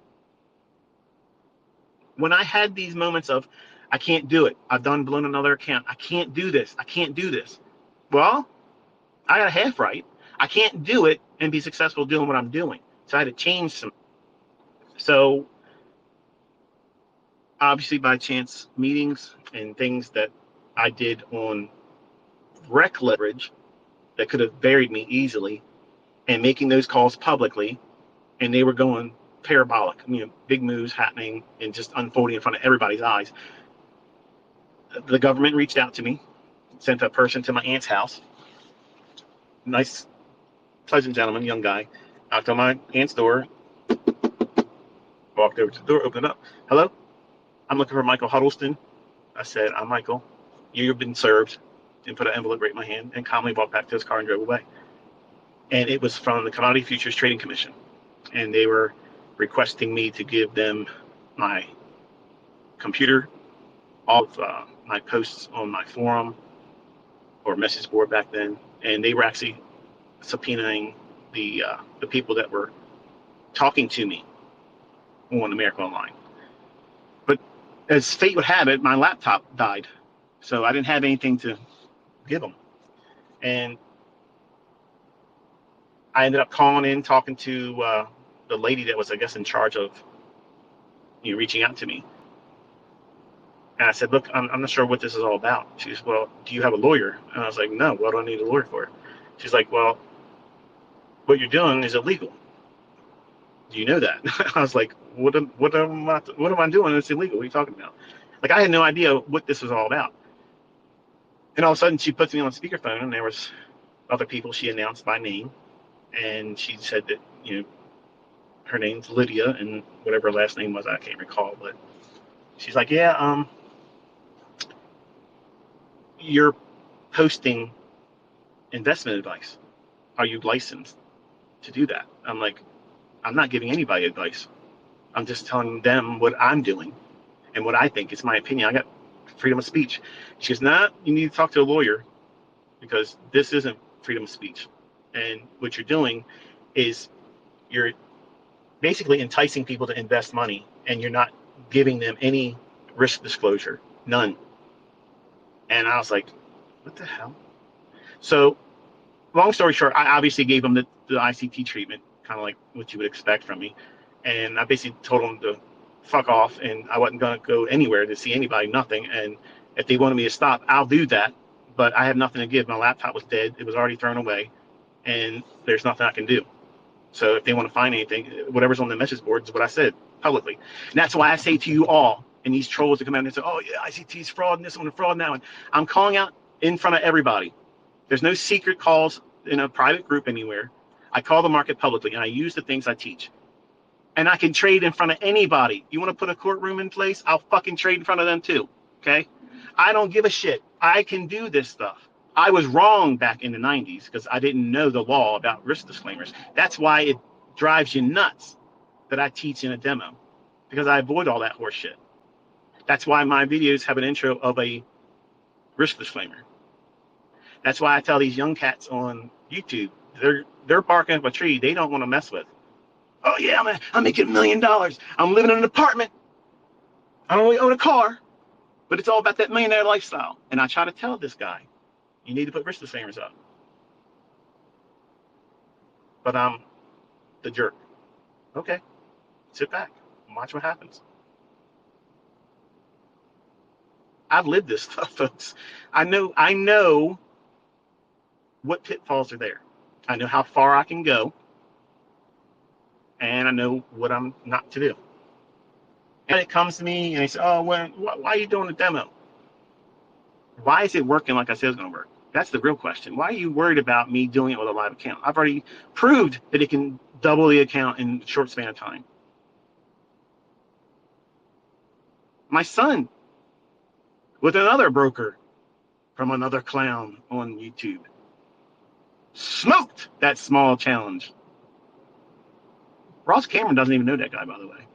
When I had these moments of, I can't do it, I've done blown another account, I can't do this, I can't do this. Well, I got a half right. I can't do it and be successful doing what I'm doing. So I had to change some. So obviously by chance meetings and things that I did on rec leverage that could have buried me easily, and making those calls publicly, and they were going parabolic, big moves happening and just unfolding in front of everybody's eyes. The government reached out to me, sent a person to my aunt's house. Nice, pleasant gentleman, young guy. Knocked on my aunt's door, walked over to the door, opened it up. Hello? I'm looking for Michael Huddleston. I said, I'm Michael. You've been served. And put an envelope right in my hand and calmly walked back to his car and drove away. And it was from the Commodity Futures Trading Commission. And they were requesting me to give them my computer, all of my posts on my forum or message board back then. And they were actually subpoenaing the people that were talking to me on America Online. But as fate would have it, my laptop died. So I didn't have anything to give them. And I ended up calling in, talking to the lady that was, I guess, in charge of reaching out to me. And I said, look, I'm not sure what this is all about. She said, well, do you have a lawyer? And I was like, no, what do I need a lawyer for? She's like, well, what you're doing is illegal. Do you know that? I was like, what am I doing? It's illegal. What are you talking about? Like, I had no idea what this was all about. And all of a sudden, she puts me on speakerphone, and there was other people she announced by name. And she said that, her name's Lydia, and whatever her last name was, I can't recall. But she's like, yeah, you're posting investment advice. Are you licensed to do that? I'm like, I'm not giving anybody advice. I'm just telling them what I'm doing and what I think. It's my opinion. I got freedom of speech. She goes, nah, you need to talk to a lawyer because this isn't freedom of speech. And what you're doing is you're basically enticing people to invest money, and you're not giving them any risk disclosure, none. And I was like, what the hell? So long story short, I obviously gave them the ICT treatment, kind of like what you would expect from me. And I basically told them to fuck off, and I wasn't going to go anywhere to see anybody, nothing. And if they wanted me to stop, I'll do that. But I have nothing to give. My laptop was dead. It was already thrown away, and there's nothing I can do. So if they want to find anything, whatever's on the message board is what I said publicly. And that's why I say to you all, and these trolls that come out and say, oh, yeah, ICT's fraud and this one and fraud now. And I'm calling out in front of everybody. There's no secret calls in a private group anywhere. I call the market publicly, and I use the things I teach. And I can trade in front of anybody. You want to put a courtroom in place? I'll fucking trade in front of them too, okay? I don't give a shit. I can do this stuff. I was wrong back in the 90s because I didn't know the law about risk disclaimers. That's why it drives you nuts that I teach in a demo, because I avoid all that horse shit. That's why my videos have an intro of a risk disclaimer. That's why I tell these young cats on YouTube, they're barking up a tree they don't want to mess with. Oh yeah, I'm making $1 million. I'm living in an apartment. I don't really own a car, but it's all about that $1 million lifestyle. And I try to tell this guy, you need to put risk disclaimers up. But I'm the jerk. Okay, sit back and watch what happens. I've lived this stuff, folks. I know what pitfalls are there. I know how far I can go, and I know what I'm not to do. And it comes to me and they say, oh, well, why are you doing a demo? Why is it working like I said it was going to work? That's the real question. Why are you worried about me doing it with a live account? I've already proved that it can double the account in a short span of time. My son, with another broker from another clown on YouTube, smoked that small challenge. Ross Cameron doesn't even know that guy, by the way.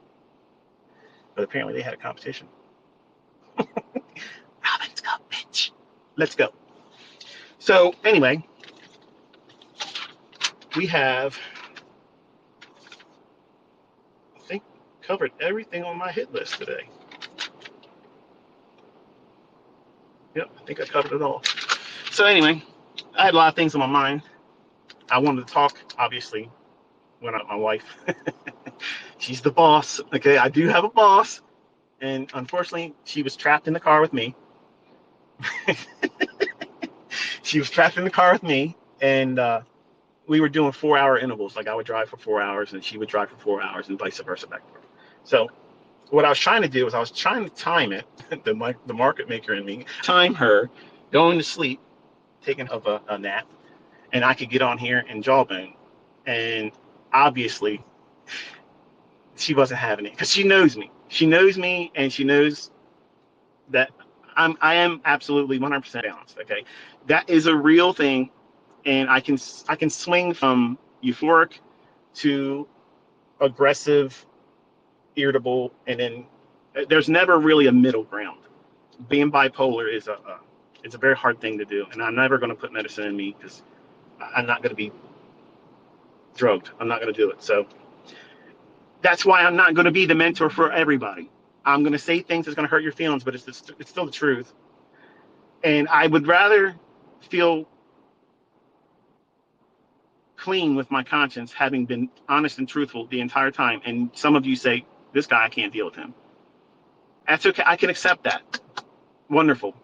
But apparently they had a competition. Robin's got bitch. Let's go. So anyway, we have, I think, covered everything on my hit list today. Yep, I think I covered it all. So anyway, I had a lot of things on my mind. I wanted to talk, obviously, went out with my wife. She's the boss. Okay, I do have a boss. And unfortunately, she was trapped in the car with me. She was trapped in the car with me. And we were doing 4-hour intervals. Like I would drive for 4 hours and she would drive for 4 hours and vice versa back and forth. So what I was trying to do is I was trying to time it, the market maker in me, time her going to sleep, taking a nap, and I could get on here and jawbone. And obviously, she wasn't having it because she knows me. She knows me, and she knows that I am absolutely 100% balanced. Okay, that is a real thing, and I can swing from euphoric to aggressive, irritable, and then there's never really a middle ground. Being bipolar is it's a very hard thing to do, and I'm never going to put medicine in me because I'm not going to be drugged. I'm not going to do it. So that's why I'm not going to be the mentor for everybody. I'm going to say things that's going to hurt your feelings, but it's still the truth. And I would rather feel clean with my conscience having been honest and truthful the entire time. And some of you say, this guy, I can't deal with him. That's okay. I can accept that. Wonderful.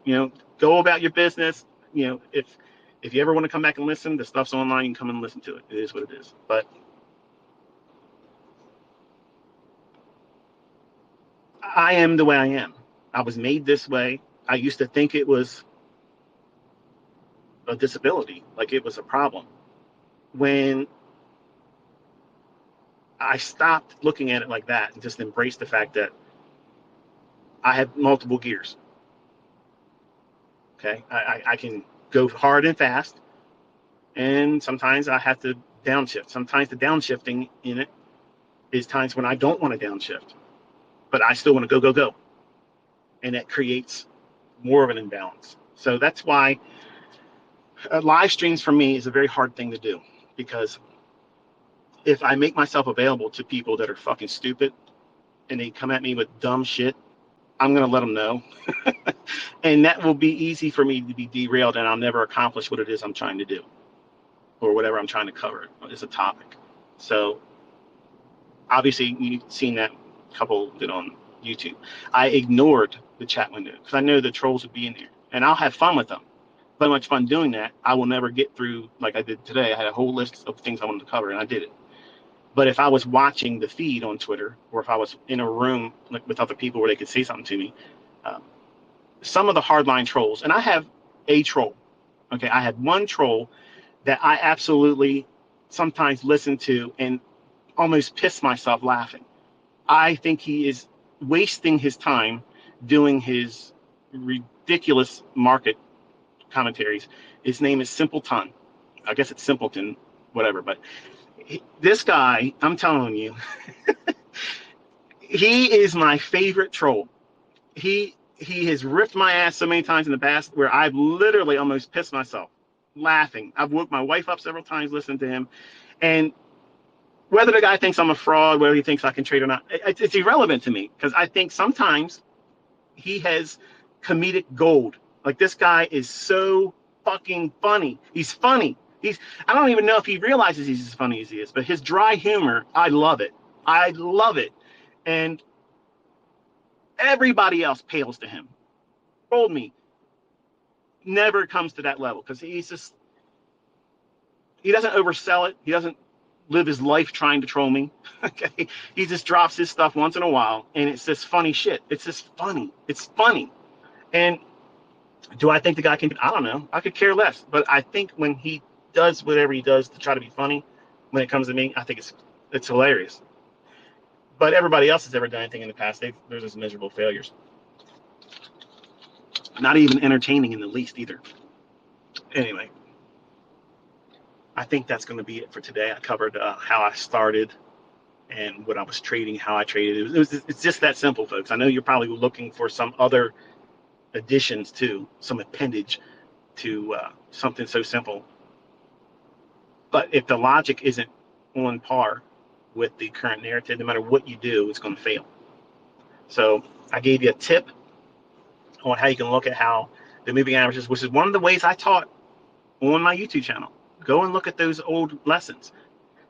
Go about your business. If you ever want to come back and listen, the stuff's online. You can come and listen to it. It is what it is. But I am the way I am. I was made this way. I used to think it was a disability, like it was a problem. When I stopped looking at it like that and just embraced the fact that I have multiple gears. Okay, I can go hard and fast, and sometimes I have to downshift. Sometimes the downshifting in it is times when I don't want to downshift, but I still want to go, go, go. And that creates more of an imbalance. So that's why live streams for me is a very hard thing to do, because if I make myself available to people that are fucking stupid and they come at me with dumb shit, I'm going to let them know. And that will be easy for me to be derailed, and I'll never accomplish what it is I'm trying to do or whatever I'm trying to cover as a topic. So obviously you've seen that couple did on YouTube. I ignored the chat window because I know the trolls would be in there, and I'll have fun with them. But much fun doing that, I will never get through like I did today. I had a whole list of things I wanted to cover, and I did it. But if I was watching the feed on Twitter, or if I was in a room like with other people where they could say something to me, some of the hardline trolls, and I have a troll. Okay, I had one troll that I absolutely sometimes listen to and almost piss myself laughing. I think he is wasting his time doing his ridiculous market commentaries. His name is Simpleton. I guess it's Simpleton, whatever. But this guy, I'm telling you, he is my favorite troll. He has ripped my ass so many times in the past where I've literally almost pissed myself laughing. I've woke my wife up several times listening to him. And whether the guy thinks I'm a fraud, whether he thinks I can trade or not, it's irrelevant to me, because I think sometimes he has comedic gold. Like, this guy is so fucking funny. He's funny. I don't even know if he realizes he's as funny as he is, but his dry humor, I love it. I love it. And everybody else pales to him. Told me never comes to that level, because he doesn't oversell it. He doesn't live his life trying to troll me. Okay, he just drops his stuff once in a while, and it's just funny shit. It's just funny. It's funny. And do I think the guy can? I don't know. I could care less. But I think when he does whatever he does to try to be funny, when it comes to me, I think it's hilarious. But everybody else has ever done anything in the past, they're just miserable failures. Not even entertaining in the least either. Anyway, I think that's going to be it for today. I covered how I started and what I was trading, how I traded. It's just that simple, folks. I know you're probably looking for some other additions to, some appendage to something so simple. But if the logic isn't on par with the current narrative, no matter what you do, it's going to fail. So I gave you a tip on how you can look at how the moving averages, which is one of the ways I taught on my YouTube channel. Go and look at those old lessons.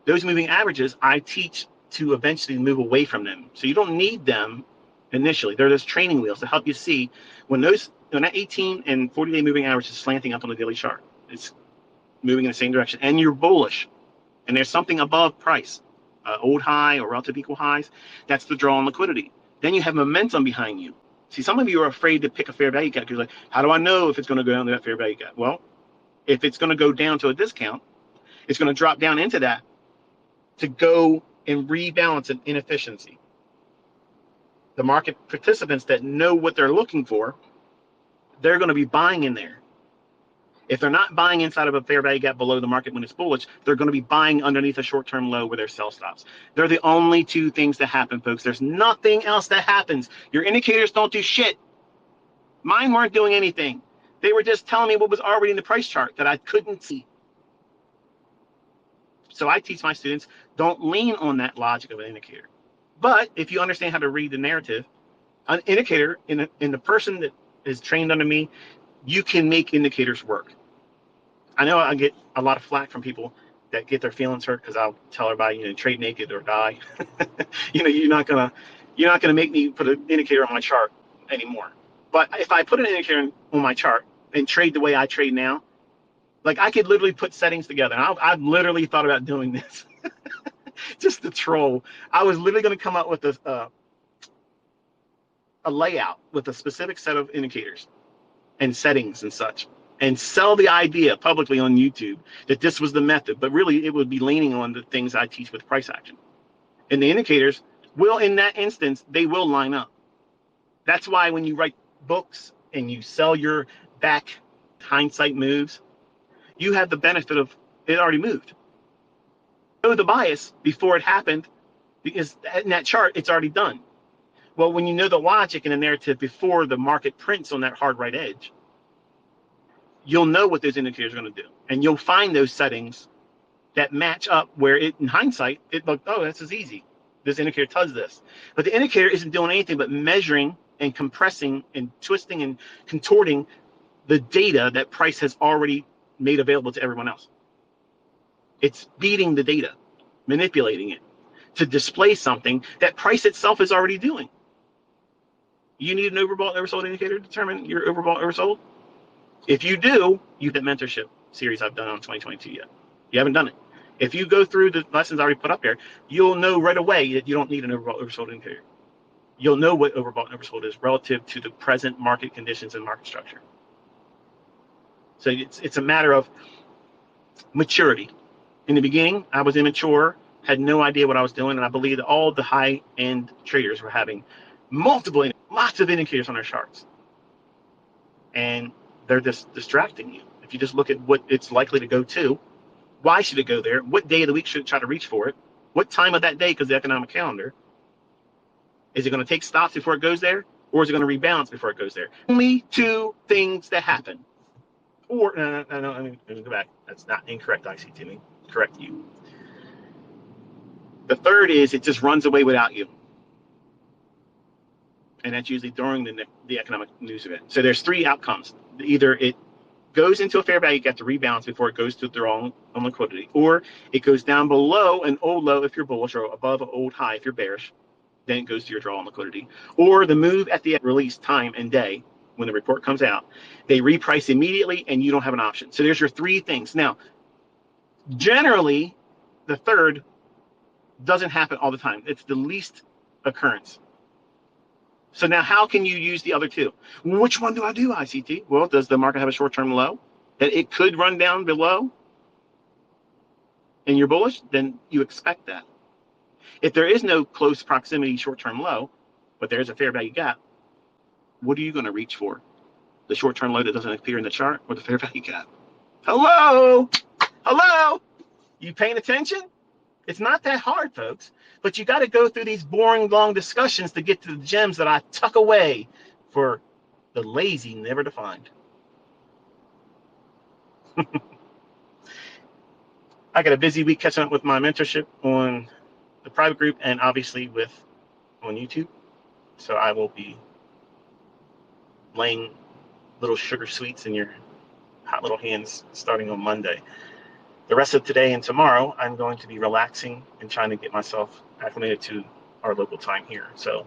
Those moving averages, I teach to eventually move away from them. So you don't need them initially. They're those training wheels to help you see when that 18 and 40-day moving average is slanting up on the daily chart. It's moving in the same direction, and you're bullish, and there's something above price, old high or relative equal highs. That's the draw on liquidity. Then you have momentum behind you. See, some of you are afraid to pick a fair value gap because, like, how do I know if it's going to go down to that fair value gap? Well, if it's going to go down to a discount, it's going to drop down into that to go and rebalance an inefficiency. The market participants that know what they're looking for, they're going to be buying in there. If they're not buying inside of a fair value gap below the market when it's bullish, they're going to be buying underneath a short-term low where their sell stops. They're the only two things that happen, folks. There's nothing else that happens. Your indicators don't do shit. Mine weren't doing anything. They were just telling me what was already in the price chart that I couldn't see. So I teach my students, don't lean on that logic of an indicator. But if you understand how to read the narrative, an indicator in the person that is trained under me, you can make indicators work. I know I get a lot of flack from people that get their feelings hurt because I'll tell everybody, trade naked or die. You're not gonna make me put an indicator on my chart anymore. But if I put an indicator on my chart and trade the way I trade now, like I could literally put settings together. And I've literally thought about doing this just to troll. I was literally going to come up with a layout with a specific set of indicators and settings and such, and sell the idea publicly on YouTube that this was the method. But really, it would be leaning on the things I teach with price action. And the indicators will, in that instance, they will line up. That's why when you write books and you sell your back hindsight moves, you have the benefit of it already moved. You know the bias before it happened, because in that chart, it's already done. Well, when you know the logic and the narrative before the market prints on that hard right edge, you'll know what those indicators are going to do. And you'll find those settings that match up where it, in hindsight, it looked, oh, this is easy. This indicator does this. But the indicator isn't doing anything but measuring and compressing and twisting and contorting the data that price has already made available to everyone else. It's beating the data, manipulating it to display something that price itself is already doing. You need an overbought, oversold indicator to determine your overbought, oversold? If you do, you have that mentorship series I've done on 2022 yet. You haven't done it. If you go through the lessons I already put up there, you'll know right away that you don't need an overbought, oversold indicator. You'll know what overbought and oversold is relative to the present market conditions and market structure. So it's a matter of maturity. In the beginning, I was immature, had no idea what I was doing, and I believe that all the high-end traders were having lots of indicators on their charts. And they're just distracting you. If you just look at what it's likely to go to, why should it go there? What day of the week should it try to reach for it? What time of that day, because the economic calendar? Is it going to take stops before it goes there? Or is it going to rebalance before it goes there? Only two things that happen. Or, no, let me go back. That's not incorrect, ICT. Let me correct you. The third is it just runs away without you. And that's usually during the economic news event. So there's three outcomes. Either it goes into a fair value gap to rebalance before it goes to their own liquidity, or it goes down below an old low if you're bullish, or above an old high if you're bearish, then it goes to your draw on liquidity. Or the move at the release time and day, when the report comes out, they reprice immediately and you don't have an option. So there's your three things. Now, generally, the third doesn't happen all the time. It's the least occurrence. So now how can you use the other two? Which one do I do, ICT? Well, does the market have a short-term low that it could run down below and you're bullish? Then you expect that. If there is no close proximity short-term low, but there's a fair value gap, what are you going to reach for? The short-term low that doesn't appear in the chart, or the fair value gap? Hello? Hello? You paying attention? It's not that hard, folks, but you got to go through these boring, long discussions to get to the gems that I tuck away for the lazy never to find. I got a busy week catching up with my mentorship on the private group and obviously on YouTube. So I will be laying little sugar sweets in your hot little hands starting on Monday. The rest of today and tomorrow, I'm going to be relaxing and trying to get myself acclimated to our local time here. So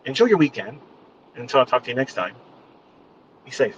enjoy your weekend. And until I talk to you next time, be safe.